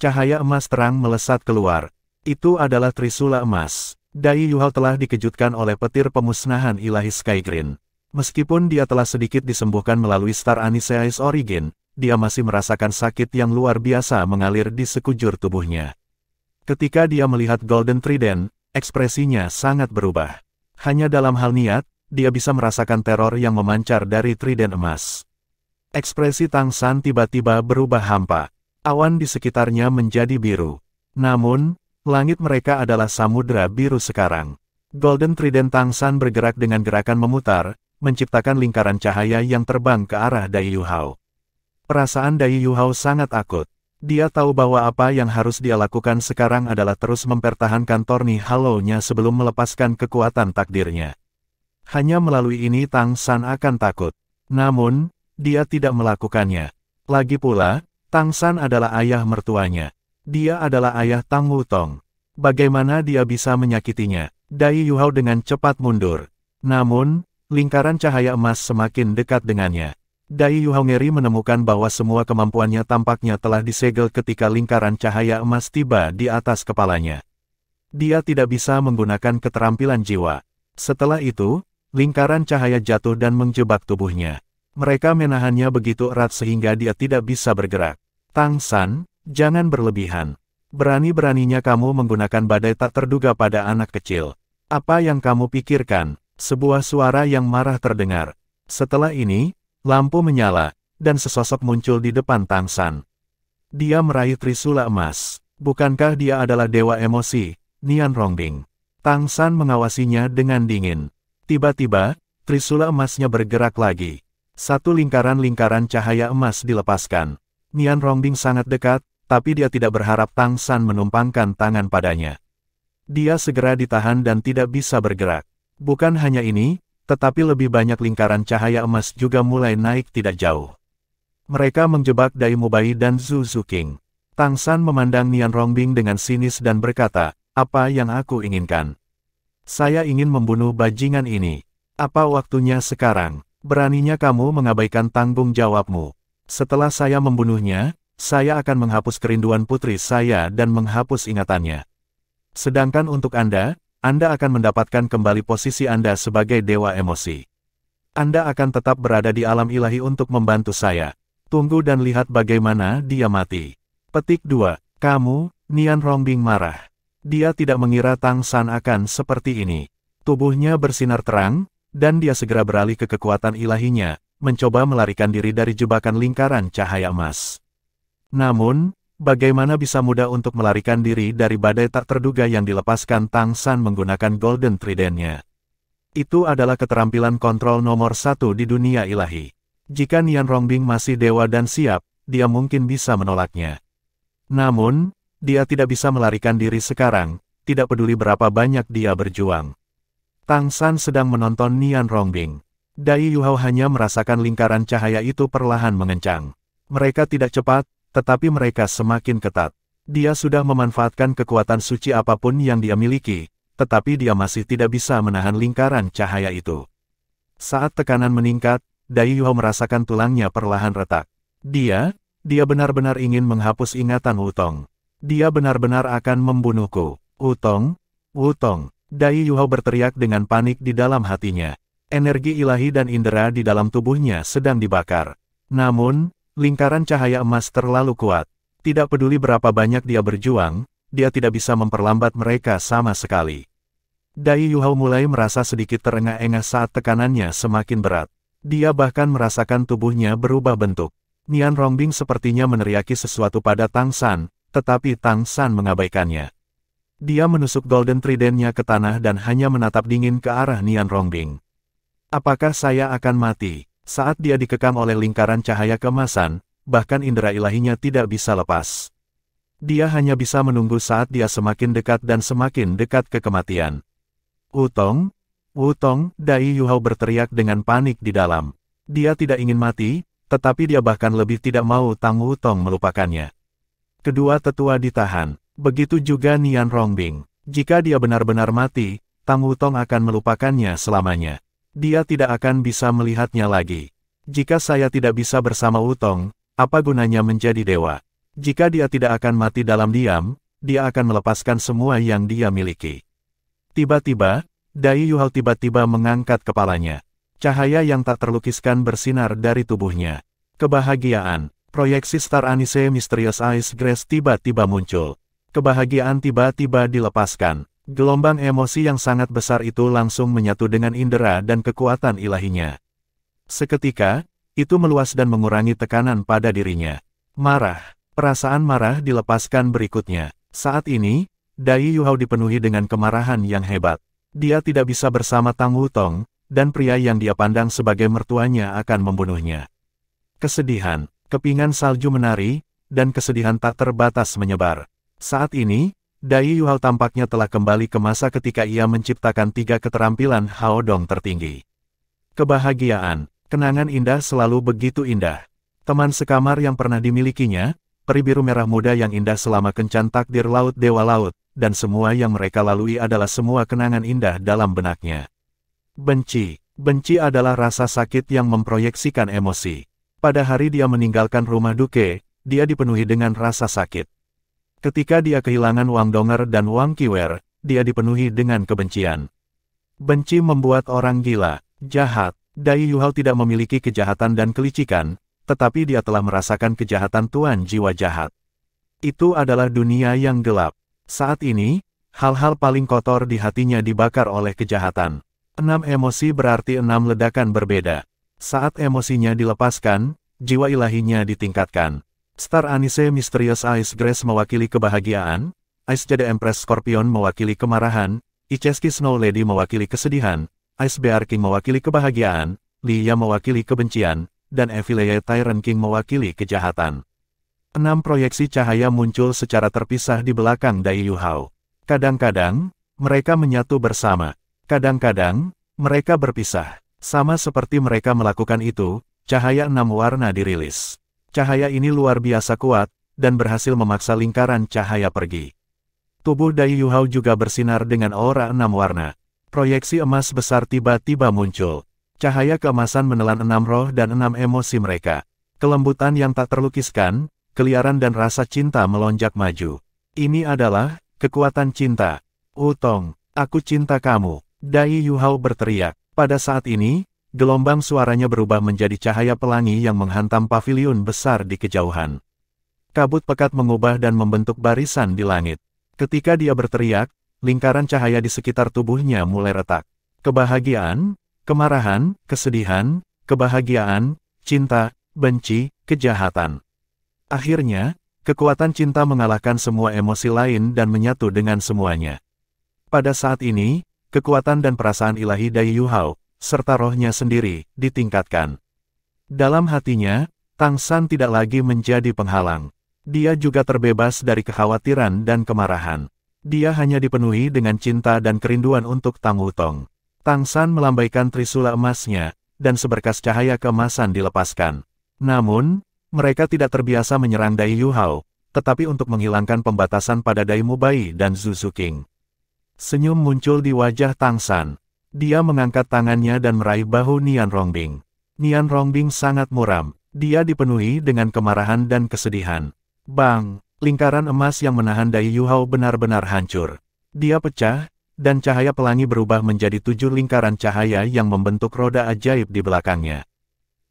Cahaya emas terang melesat keluar. Itu adalah trisula emas. Dai Yuhao telah dikejutkan oleh petir pemusnahan ilahi Sky Green. Meskipun dia telah sedikit disembuhkan melalui Star Anise Ice Origin, dia masih merasakan sakit yang luar biasa mengalir di sekujur tubuhnya. Ketika dia melihat Golden Trident, ekspresinya sangat berubah. Hanya dalam hal niat, dia bisa merasakan teror yang memancar dari Trident emas. Ekspresi Tang San tiba-tiba berubah hampa. Awan di sekitarnya menjadi biru. Namun, langit mereka adalah samudra biru sekarang. Golden Trident Tang San bergerak dengan gerakan memutar, menciptakan lingkaran cahaya yang terbang ke arah Dai Yuhao. Perasaan Dai Yuhao sangat akut. Dia tahu bahwa apa yang harus dia lakukan sekarang adalah terus mempertahankan torni halo-nya sebelum melepaskan kekuatan takdirnya. Hanya melalui ini Tang San akan takut. Namun, dia tidak melakukannya. Lagi pula, Tang San adalah ayah mertuanya. Dia adalah ayah Tang Wutong. Bagaimana dia bisa menyakitinya? Dai Yuhao dengan cepat mundur. Namun, lingkaran cahaya emas semakin dekat dengannya. Dai Yuhao ngeri menemukan bahwa semua kemampuannya tampaknya telah disegel ketika lingkaran cahaya emas tiba di atas kepalanya. Dia tidak bisa menggunakan keterampilan jiwa. Setelah itu, lingkaran cahaya jatuh dan menjebak tubuhnya. Mereka menahannya begitu erat sehingga dia tidak bisa bergerak. Tang San, jangan berlebihan. Berani-beraninya kamu menggunakan badai tak terduga pada anak kecil. Apa yang kamu pikirkan? Sebuah suara yang marah terdengar. Setelah ini, lampu menyala, dan sesosok muncul di depan Tang San. Dia meraih trisula emas. Bukankah dia adalah dewa emosi, Nian Rongbing? Tang San mengawasinya dengan dingin. Tiba-tiba, trisula emasnya bergerak lagi. Satu lingkaran-lingkaran cahaya emas dilepaskan. Nian Rongbing sangat dekat, tapi dia tidak berharap Tang San menumpangkan tangan padanya. Dia segera ditahan dan tidak bisa bergerak. Bukan hanya ini, tetapi lebih banyak lingkaran cahaya emas juga mulai naik tidak jauh. Mereka menjebak Dai Mubai dan Zhu Zuqing. Tang San memandang Nian Rongbing dengan sinis dan berkata, apa yang aku inginkan? Saya ingin membunuh bajingan ini. Apa waktunya sekarang? Beraninya kamu mengabaikan tanggung jawabmu. Setelah saya membunuhnya, saya akan menghapus kerinduan putri saya dan menghapus ingatannya. Sedangkan untuk Anda akan mendapatkan kembali posisi Anda sebagai dewa emosi. Anda akan tetap berada di alam ilahi untuk membantu saya. Tunggu dan lihat bagaimana dia mati. Petik 2. Kamu, Nian Rongbing marah. Dia tidak mengira Tang San akan seperti ini. Tubuhnya bersinar terang, dan dia segera beralih ke kekuatan ilahinya, mencoba melarikan diri dari jebakan lingkaran cahaya emas. Namun, bagaimana bisa mudah untuk melarikan diri dari badai tak terduga yang dilepaskan Tang San menggunakan Golden Trident-nya? Itu adalah keterampilan kontrol nomor 1 di dunia ilahi. Jika Nian Rongbing masih dewa dan siap, dia mungkin bisa menolaknya. Namun, dia tidak bisa melarikan diri sekarang, tidak peduli berapa banyak dia berjuang. Tang San sedang menonton Nian Rongbing. Dai Yuhao hanya merasakan lingkaran cahaya itu perlahan mengencang. Mereka tidak cepat, tetapi mereka semakin ketat. Dia sudah memanfaatkan kekuatan suci apapun yang dia miliki, tetapi dia masih tidak bisa menahan lingkaran cahaya itu. Saat tekanan meningkat, Dai Yuhao merasakan tulangnya perlahan retak. Dia benar-benar ingin menghapus ingatan Wutong. Dia benar-benar akan membunuhku. Wutong, Wutong. Dai Yuhao berteriak dengan panik di dalam hatinya. Energi ilahi dan indera di dalam tubuhnya sedang dibakar. Namun, lingkaran cahaya emas terlalu kuat. Tidak peduli berapa banyak dia berjuang, dia tidak bisa memperlambat mereka sama sekali. Dai Yuhao mulai merasa sedikit terengah-engah saat tekanannya semakin berat. Dia bahkan merasakan tubuhnya berubah bentuk. Nian Rongbing sepertinya meneriaki sesuatu pada Tang San, tetapi Tang San mengabaikannya. Dia menusuk Golden Trident-nya ke tanah dan hanya menatap dingin ke arah Nian Rongbing. Apakah saya akan mati? Saat dia dikekang oleh lingkaran cahaya keemasan, bahkan indera ilahinya tidak bisa lepas. Dia hanya bisa menunggu saat dia semakin dekat dan semakin dekat ke kematian. Wutong, Wutong, Dai Yuhao berteriak dengan panik di dalam. Dia tidak ingin mati, tetapi dia bahkan lebih tidak mau Tang Wutong melupakannya. Kedua tetua ditahan, begitu juga Nian Rongbing. Jika dia benar-benar mati, Tang Wutong akan melupakannya selamanya. Dia tidak akan bisa melihatnya lagi. Jika saya tidak bisa bersama Wutong, apa gunanya menjadi dewa? Jika dia tidak akan mati dalam diam, dia akan melepaskan semua yang dia miliki. Tiba-tiba, Dai Yuhao tiba-tiba mengangkat kepalanya. Cahaya yang tak terlukiskan bersinar dari tubuhnya. Kebahagiaan. Proyeksi Star Anise Mysterious Ice Grace tiba-tiba muncul. Kebahagiaan tiba-tiba dilepaskan. Gelombang emosi yang sangat besar itu langsung menyatu dengan indera dan kekuatan ilahinya. Seketika, itu meluas dan mengurangi tekanan pada dirinya. Marah. Perasaan marah dilepaskan berikutnya. Saat ini, Dai Yuhao dipenuhi dengan kemarahan yang hebat. Dia tidak bisa bersama Tang Wutong, dan pria yang dia pandang sebagai mertuanya akan membunuhnya. Kesedihan. Kepingan salju menari, dan kesedihan tak terbatas menyebar. Saat ini, Dai Yuhao tampaknya telah kembali ke masa ketika ia menciptakan 3 keterampilan Hao Dong tertinggi. Kebahagiaan, kenangan indah selalu begitu indah. Teman sekamar yang pernah dimilikinya, peri biru merah muda yang indah selama kencan takdir laut dewa laut, dan semua yang mereka lalui adalah semua kenangan indah dalam benaknya. Benci. Benci adalah rasa sakit yang memproyeksikan emosi. Pada hari dia meninggalkan rumah Duke, dia dipenuhi dengan rasa sakit. Ketika dia kehilangan Wang Donger dan Wang Qiwer, dia dipenuhi dengan kebencian. Benci membuat orang gila, jahat. Dai Yuhao tidak memiliki kejahatan dan kelicikan, tetapi dia telah merasakan kejahatan tuan jiwa jahat. Itu adalah dunia yang gelap. Saat ini, hal-hal paling kotor di hatinya dibakar oleh kejahatan. 6 emosi berarti 6 ledakan berbeda. Saat emosinya dilepaskan, jiwa ilahinya ditingkatkan. Star Anise Mysterious Ice Grace mewakili kebahagiaan, Ice Jade Empress Scorpion mewakili kemarahan, Ichesky Snow Lady mewakili kesedihan, Ice Bear King mewakili kebahagiaan, Liya mewakili kebencian, dan Evileye Tyrant King mewakili kejahatan. 6 proyeksi cahaya muncul secara terpisah di belakang Dai Yuhao. Kadang-kadang, mereka menyatu bersama. Kadang-kadang, mereka berpisah. Sama seperti mereka melakukan itu, cahaya 6 warna dirilis. Cahaya ini luar biasa kuat, dan berhasil memaksa lingkaran cahaya pergi. Tubuh Dai Yuhao juga bersinar dengan aura 6 warna. Proyeksi emas besar tiba-tiba muncul. Cahaya keemasan menelan 6 roh dan 6 emosi mereka. Kelembutan yang tak terlukiskan, keliaran dan rasa cinta melonjak maju. Ini adalah kekuatan cinta. Wutong, aku cinta kamu. Dai Yuhao berteriak. Pada saat ini, gelombang suaranya berubah menjadi cahaya pelangi yang menghantam paviliun besar di kejauhan. Kabut pekat mengubah dan membentuk barisan di langit. Ketika dia berteriak, lingkaran cahaya di sekitar tubuhnya mulai retak. Kebahagiaan, kemarahan, kesedihan, kebahagiaan, cinta, benci, kejahatan. Akhirnya, kekuatan cinta mengalahkan semua emosi lain dan menyatu dengan semuanya. Pada saat ini, kekuatan dan perasaan ilahi Dai Yuhao, serta rohnya sendiri, ditingkatkan. Dalam hatinya, Tang San tidak lagi menjadi penghalang. Dia juga terbebas dari kekhawatiran dan kemarahan. Dia hanya dipenuhi dengan cinta dan kerinduan untuk Tang Wutong. Tang San melambaikan trisula emasnya, dan seberkas cahaya keemasan dilepaskan. Namun, mereka tidak terbiasa menyerang Dai Yuhao, tetapi untuk menghilangkan pembatasan pada Dai Mubai dan Zhu Zuqing. Senyum muncul di wajah Tang San. Dia mengangkat tangannya dan meraih bahu Nian Rongbing. Nian Rongbing sangat muram. Dia dipenuhi dengan kemarahan dan kesedihan. Bang! Lingkaran emas yang menahan Dai Yuhao benar-benar hancur. Dia pecah, dan cahaya pelangi berubah menjadi 7 lingkaran cahaya yang membentuk roda ajaib di belakangnya.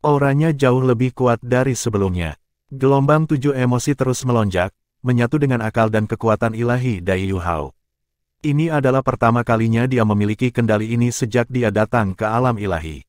Auranya jauh lebih kuat dari sebelumnya. Gelombang 7 emosi terus melonjak, menyatu dengan akal dan kekuatan ilahi Dai Yuhao. Ini adalah pertama kalinya dia memiliki kendali ini sejak dia datang ke alam ilahi.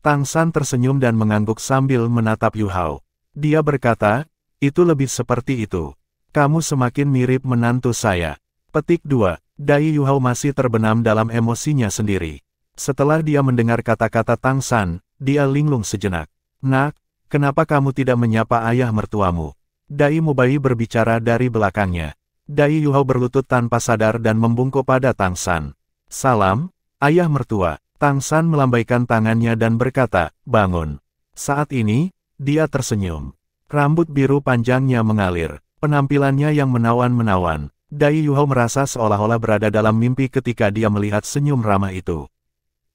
Tang San tersenyum dan mengangguk sambil menatap Yuhao. Dia berkata, itu lebih seperti itu. Kamu semakin mirip menantu saya. Petik 2. Dai Yuhao masih terbenam dalam emosinya sendiri. Setelah dia mendengar kata-kata Tang San, dia linglung sejenak. Nak, kenapa kamu tidak menyapa ayah mertuamu? Dai Mubai berbicara dari belakangnya. Dai Yuhao berlutut tanpa sadar dan membungkuk pada Tang San. Salam, ayah mertua. Tang San melambaikan tangannya dan berkata, bangun. Saat ini, dia tersenyum. Rambut biru panjangnya mengalir. Penampilannya yang menawan-menawan. Dai Yuhao merasa seolah-olah berada dalam mimpi ketika dia melihat senyum ramah itu.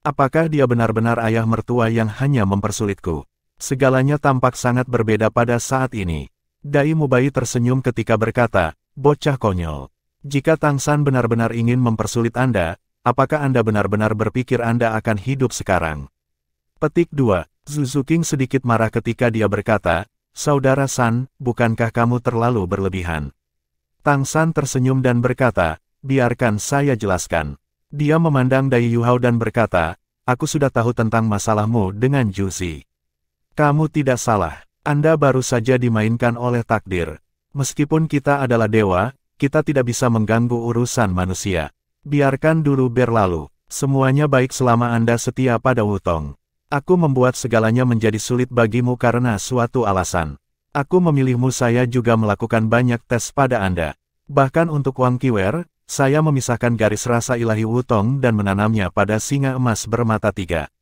Apakah dia benar-benar ayah mertua yang hanya mempersulitku? Segalanya tampak sangat berbeda pada saat ini. Dai Mubai tersenyum ketika berkata, bocah konyol. Jika Tang San benar-benar ingin mempersulit Anda, apakah Anda benar-benar berpikir Anda akan hidup sekarang? Petik 2. Zhu Zuqing sedikit marah ketika dia berkata, Saudara San, bukankah kamu terlalu berlebihan? Tang San tersenyum dan berkata, biarkan saya jelaskan. Dia memandang Dai Yuhao dan berkata, aku sudah tahu tentang masalahmu dengan Zhu Zi. Kamu tidak salah, Anda baru saja dimainkan oleh takdir. Meskipun kita adalah dewa, kita tidak bisa mengganggu urusan manusia. Biarkan dulu berlalu. Semuanya baik selama Anda setia pada Wutong. Aku membuat segalanya menjadi sulit bagimu karena suatu alasan. Aku memilihmu. Saya juga melakukan banyak tes pada Anda. Bahkan untuk Wang Qiwer, saya memisahkan garis rasa ilahi Wutong dan menanamnya pada singa emas bermata 3.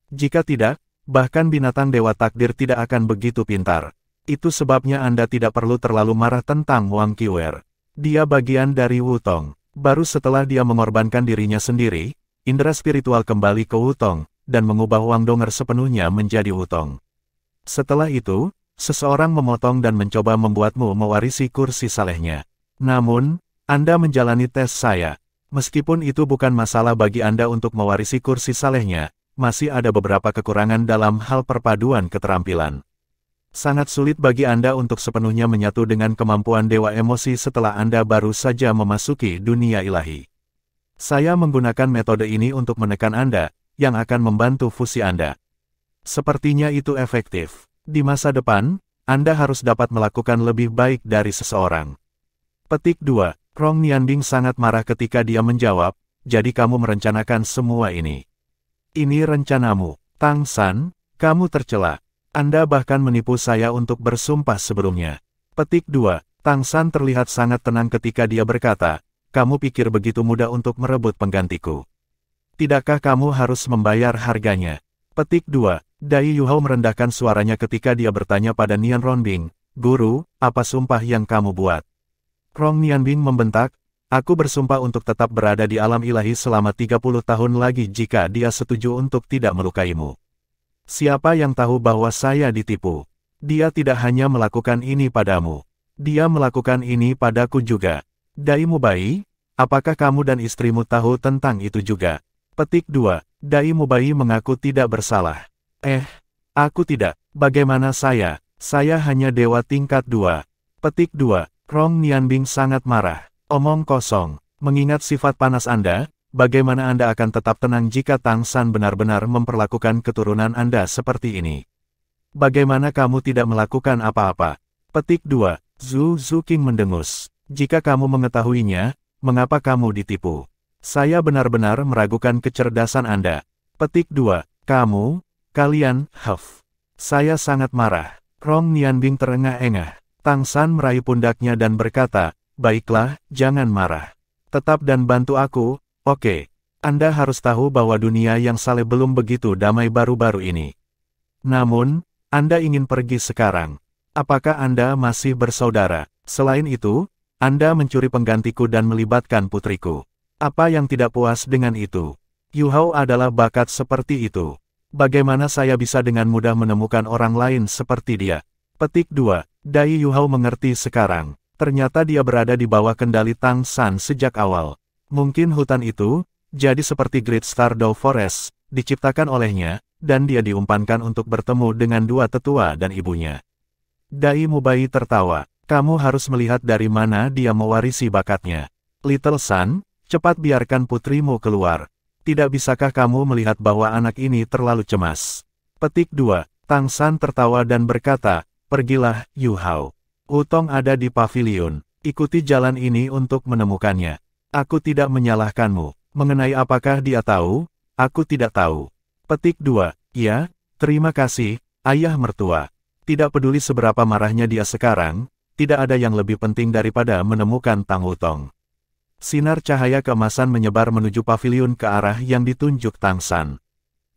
Jika tidak, bahkan binatang dewa takdir tidak akan begitu pintar. Itu sebabnya Anda tidak perlu terlalu marah tentang Wang Qiwer. Dia bagian dari Wutong. Baru setelah dia mengorbankan dirinya sendiri, indera spiritual kembali ke Wutong, dan mengubah Wang Donger sepenuhnya menjadi Wutong. Setelah itu, seseorang memotong dan mencoba membuatmu mewarisi kursi salehnya. Namun, Anda menjalani tes saya. Meskipun itu bukan masalah bagi Anda untuk mewarisi kursi salehnya, masih ada beberapa kekurangan dalam hal perpaduan keterampilan. Sangat sulit bagi Anda untuk sepenuhnya menyatu dengan kemampuan dewa emosi setelah Anda baru saja memasuki dunia ilahi. Saya menggunakan metode ini untuk menekan Anda, yang akan membantu fusi Anda. Sepertinya itu efektif. Di masa depan, Anda harus dapat melakukan lebih baik dari seseorang. Petik 2. Rong Nianbing sangat marah ketika dia menjawab, jadi kamu merencanakan semua ini. Ini rencanamu, Tang San, kamu tercela. Anda bahkan menipu saya untuk bersumpah sebelumnya. Petik 2. Tang San terlihat sangat tenang ketika dia berkata, kamu pikir begitu mudah untuk merebut penggantiku. Tidakkah kamu harus membayar harganya? Petik 2. Dai Yuhao merendahkan suaranya ketika dia bertanya pada Nian Rongbing, Guru, apa sumpah yang kamu buat? Rong Nianbing membentak, aku bersumpah untuk tetap berada di alam ilahi selama 30 tahun lagi jika dia setuju untuk tidak melukaimu. Siapa yang tahu bahwa saya ditipu? Dia tidak hanya melakukan ini padamu. Dia melakukan ini padaku juga. Dai Mubai, apakah kamu dan istrimu tahu tentang itu juga? Petik 2. Dai Mubai mengaku tidak bersalah. Aku tidak. Bagaimana saya? Saya hanya dewa tingkat 2. Petik 2. Rong Nianbing sangat marah. Omong kosong. Mengingat sifat panas Anda, bagaimana Anda akan tetap tenang jika Tang San benar-benar memperlakukan keturunan Anda seperti ini? Bagaimana kamu tidak melakukan apa-apa? Petik 2. Zhu Zuqing mendengus. Jika kamu mengetahuinya, mengapa kamu ditipu? Saya benar-benar meragukan kecerdasan Anda. Petik 2. Kalian, Saya sangat marah. Rong Nianbing terengah-engah. Tang San meraih pundaknya dan berkata, baiklah, jangan marah. Tetap dan bantu aku, oke. Anda harus tahu bahwa dunia yang saleh belum begitu damai baru-baru ini. Namun, Anda ingin pergi sekarang. Apakah Anda masih bersaudara? Selain itu, Anda mencuri penggantiku dan melibatkan putriku. Apa yang tidak puas dengan itu? Yu Hao adalah bakat seperti itu. Bagaimana saya bisa dengan mudah menemukan orang lain seperti dia? Petik 2. Dai Yu Hao mengerti sekarang. Ternyata dia berada di bawah kendali Tang San sejak awal. Mungkin hutan itu, jadi seperti Great Stardew Forest, diciptakan olehnya, dan dia diumpankan untuk bertemu dengan dua tetua dan ibunya. Dai Mubai tertawa. Kamu harus melihat dari mana dia mewarisi bakatnya. Little Sun, cepat biarkan putrimu keluar. Tidak bisakah kamu melihat bahwa anak ini terlalu cemas? Petik 2. Tang San tertawa dan berkata, pergilah, Yu Hao. Wutong ada di pavilion. Ikuti jalan ini untuk menemukannya. Aku tidak menyalahkanmu. Mengenai apakah dia tahu, aku tidak tahu. Petik 2. Ya, terima kasih, ayah mertua. Tidak peduli seberapa marahnya dia sekarang, tidak ada yang lebih penting daripada menemukan Tang Wutong. Sinar cahaya keemasan menyebar menuju pavilion ke arah yang ditunjuk Tang San.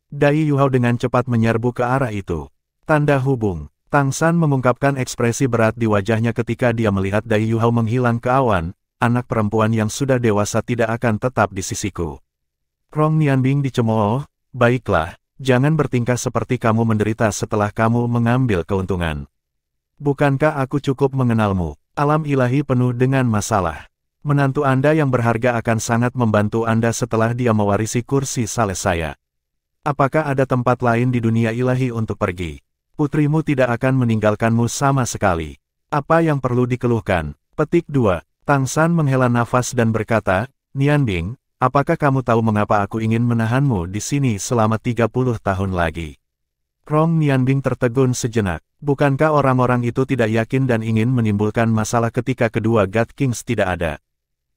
Dai Yu Hao dengan cepat menyerbu ke arah itu. Tanda hubung. Tang San mengungkapkan ekspresi berat di wajahnya ketika dia melihat Dai Yu Hao menghilang ke awan, anak perempuan yang sudah dewasa tidak akan tetap di sisiku. Rong Nianbing dicemooh, baiklah, jangan bertingkah seperti kamu menderita setelah kamu mengambil keuntungan. Bukankah aku cukup mengenalmu? Alam ilahi penuh dengan masalah. Menantu Anda yang berharga akan sangat membantu Anda setelah dia mewarisi kursi saleh saya. Apakah ada tempat lain di dunia ilahi untuk pergi? Putrimu tidak akan meninggalkanmu sama sekali. Apa yang perlu dikeluhkan? Petik 2. Tang San menghela nafas dan berkata, Nianbing, apakah kamu tahu mengapa aku ingin menahanmu di sini selama 30 tahun lagi? Rong Nianbing tertegun sejenak. Bukankah orang-orang itu tidak yakin dan ingin menimbulkan masalah ketika kedua God Kings tidak ada?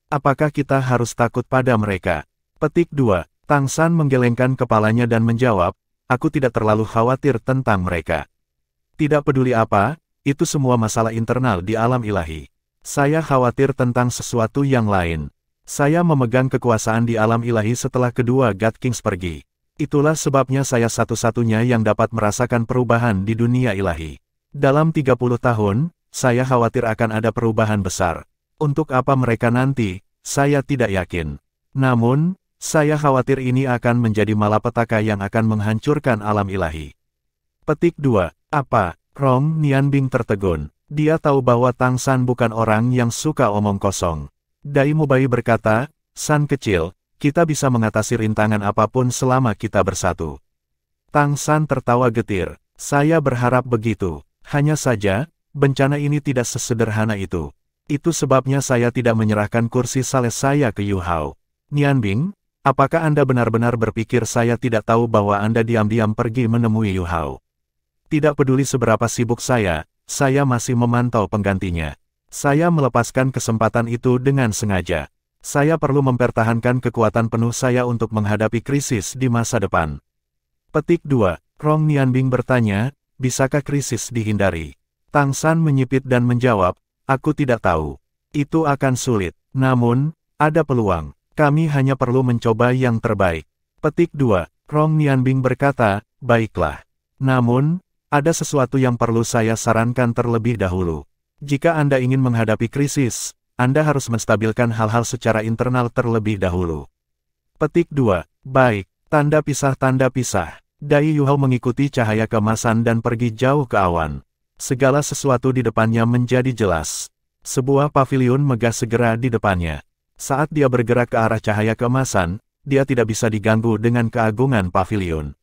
Apakah kita harus takut pada mereka? Petik 2. Tang San menggelengkan kepalanya dan menjawab, aku tidak terlalu khawatir tentang mereka. Tidak peduli apa, itu semua masalah internal di alam ilahi. Saya khawatir tentang sesuatu yang lain. Saya memegang kekuasaan di alam ilahi setelah kedua God Kings pergi. Itulah sebabnya saya satu-satunya yang dapat merasakan perubahan di dunia ilahi. Dalam 30 tahun, saya khawatir akan ada perubahan besar. Untuk apa mereka nanti, saya tidak yakin. Namun, saya khawatir ini akan menjadi malapetaka yang akan menghancurkan alam ilahi. Petik 2. Apa? Rong Nianbing tertegun. Dia tahu bahwa Tang San bukan orang yang suka omong kosong. Dai Mubai berkata, San kecil, kita bisa mengatasi rintangan apapun selama kita bersatu. Tang San tertawa getir. Saya berharap begitu. Hanya saja, bencana ini tidak sesederhana itu. Itu sebabnya saya tidak menyerahkan kursi saleh saya ke Yu Hao. Nianbing, apakah Anda benar-benar berpikir saya tidak tahu bahwa Anda diam-diam pergi menemui Yu Hao? Tidak peduli seberapa sibuk saya masih memantau penggantinya. Saya melepaskan kesempatan itu dengan sengaja. Saya perlu mempertahankan kekuatan penuh saya untuk menghadapi krisis di masa depan. Petik 2. Rong Nianbing bertanya, bisakah krisis dihindari? Tang San menyipit dan menjawab, aku tidak tahu. Itu akan sulit. Namun, ada peluang. Kami hanya perlu mencoba yang terbaik. Petik 2. Rong Nianbing berkata, baiklah. Namun, ada sesuatu yang perlu saya sarankan terlebih dahulu. Jika Anda ingin menghadapi krisis, Anda harus menstabilkan hal-hal secara internal terlebih dahulu. Petik 2. Baik. Tanda pisah. Dai Yu Hao mengikuti cahaya keemasan dan pergi jauh ke awan. Segala sesuatu di depannya menjadi jelas. Sebuah pavilion megah segera di depannya. Saat dia bergerak ke arah cahaya keemasan, dia tidak bisa diganggu dengan keagungan pavilion.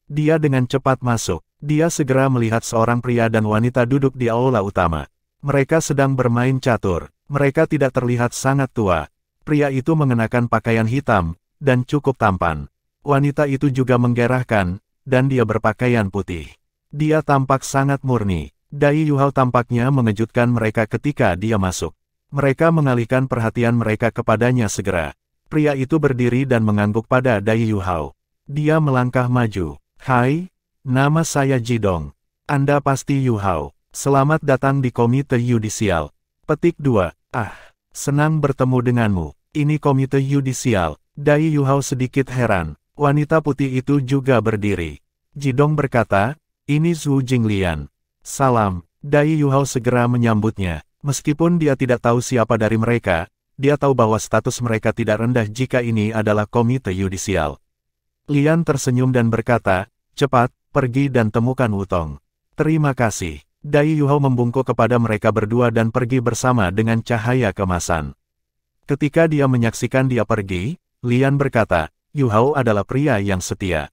Dia dengan cepat masuk. Dia segera melihat seorang pria dan wanita duduk di aula utama. Mereka sedang bermain catur. Mereka tidak terlihat sangat tua. Pria itu mengenakan pakaian hitam, dan cukup tampan. Wanita itu juga menggerahkan, dan dia berpakaian putih. Dia tampak sangat murni. Dai Yuhao tampaknya mengejutkan mereka ketika dia masuk. Mereka mengalihkan perhatian mereka kepadanya segera. Pria itu berdiri dan mengangguk pada Dai Yuhao. Dia melangkah maju. Hai, nama saya Jidong. Anda pasti Yuhao. Selamat datang di Komite Yudisial. Petik 2. Senang bertemu denganmu. Ini Komite Yudisial. Dai Yuhao sedikit heran. Wanita putih itu juga berdiri. Jidong berkata, ini Zhu Jinglian. Salam. Dai Yuhao segera menyambutnya. Meskipun dia tidak tahu siapa dari mereka, dia tahu bahwa status mereka tidak rendah jika ini adalah Komite Yudisial. Lian tersenyum dan berkata, cepat, pergi dan temukan Wutong. Terima kasih. Dai Yuhao membungkuk kepada mereka berdua dan pergi bersama dengan cahaya kemasan. Ketika dia menyaksikan dia pergi, Lian berkata, Yuhao adalah pria yang setia.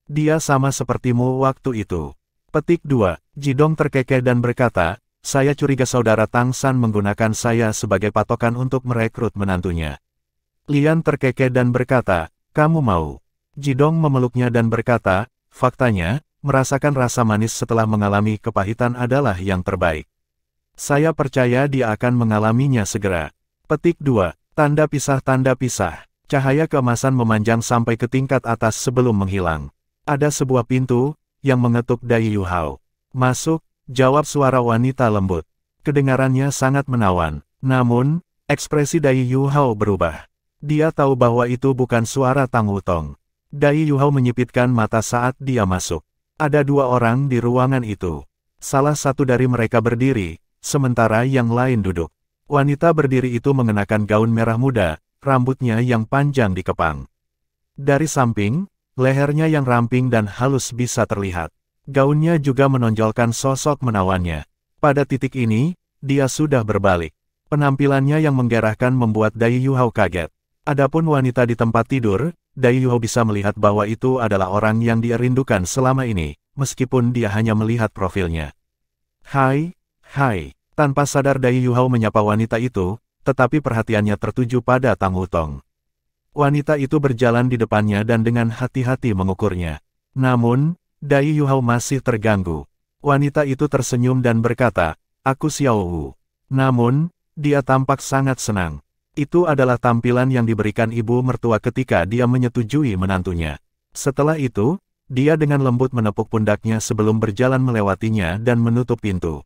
Dia sama sepertimu waktu itu. Petik 2. Jidong terkekeh dan berkata, saya curiga saudara Tang San menggunakan saya sebagai patokan untuk merekrut menantunya. Lian terkekeh dan berkata, kamu mau? Jidong memeluknya dan berkata, faktanya, merasakan rasa manis setelah mengalami kepahitan adalah yang terbaik. Saya percaya dia akan mengalaminya segera. Petik 2. Tanda pisah. Cahaya keemasan memanjang sampai ke tingkat atas sebelum menghilang. Ada sebuah pintu, yang mengetuk Dai Yuhao. Masuk, jawab suara wanita lembut. Kedengarannya sangat menawan. Namun, ekspresi Dai Yuhao berubah. Dia tahu bahwa itu bukan suara Tang Wutong. Dai Yuhao menyipitkan mata saat dia masuk. Ada dua orang di ruangan itu. Salah satu dari mereka berdiri, sementara yang lain duduk. Wanita berdiri itu mengenakan gaun merah muda, rambutnya yang panjang dikepang. Dari samping, lehernya yang ramping dan halus bisa terlihat. Gaunnya juga menonjolkan sosok menawannya. Pada titik ini, dia sudah berbalik. Penampilannya yang menggerahkan membuat Dai Yuhao kaget. Adapun wanita di tempat tidur, Dai Yuhao bisa melihat bahwa itu adalah orang yang dia rindukan selama ini, meskipun dia hanya melihat profilnya. Hai. Tanpa sadar Dai Yuhao menyapa wanita itu, tetapi perhatiannya tertuju pada Tang Wutong. Wanita itu berjalan di depannya dan dengan hati-hati mengukurnya. Namun, Dai Yuhao masih terganggu. Wanita itu tersenyum dan berkata, aku Xiao Wu. Namun, dia tampak sangat senang. Itu adalah tampilan yang diberikan ibu mertua ketika dia menyetujui menantunya. Setelah itu, dia dengan lembut menepuk pundaknya sebelum berjalan melewatinya dan menutup pintu.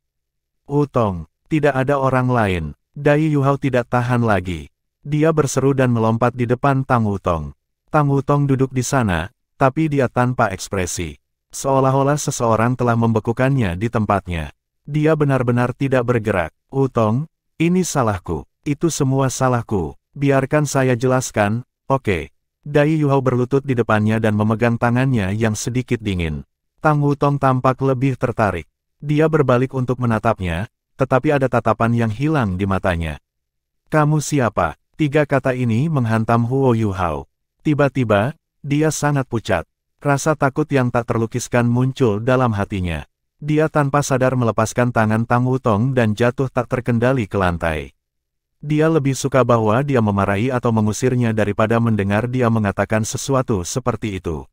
Wutong, tidak ada orang lain. Dai Yuhao tidak tahan lagi. Dia berseru dan melompat di depan Tang Wutong. Tang Wutong duduk di sana, tapi dia tanpa ekspresi. Seolah-olah seseorang telah membekukannya di tempatnya. Dia benar-benar tidak bergerak. Wutong, ini salahku. Itu semua salahku. Biarkan saya jelaskan, oke. Dai Yuhao berlutut di depannya dan memegang tangannya yang sedikit dingin. Tang Wutong tampak lebih tertarik. Dia berbalik untuk menatapnya, tetapi ada tatapan yang hilang di matanya. Kamu siapa? 3 kata ini menghantam Huo Yuhao. Tiba-tiba, dia sangat pucat. Rasa takut yang tak terlukiskan muncul dalam hatinya. Dia tanpa sadar melepaskan tangan Tang Wutong dan jatuh tak terkendali ke lantai. Dia lebih suka bahwa dia memarahi atau mengusirnya daripada mendengar dia mengatakan sesuatu seperti itu.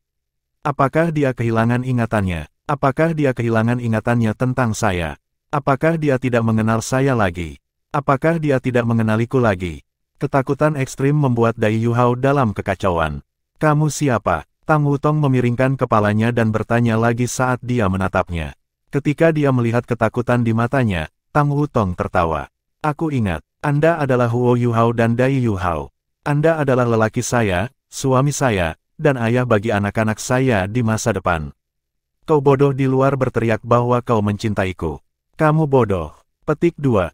Apakah dia kehilangan ingatannya? Apakah dia kehilangan ingatannya tentang saya? Apakah dia tidak mengenal saya lagi? Apakah dia tidak mengenaliku lagi? Ketakutan ekstrim membuat Dai Yuhao dalam kekacauan. Kamu siapa? Tang Wutong memiringkan kepalanya dan bertanya lagi saat dia menatapnya. Ketika dia melihat ketakutan di matanya, Tang Wutong tertawa. Aku ingat. Anda adalah Huo Yuhao dan Dai Yuhao. Anda adalah lelaki saya, suami saya, dan ayah bagi anak-anak saya di masa depan. Kau bodoh di luar berteriak bahwa kau mencintaiku. Kamu bodoh. Petik 2.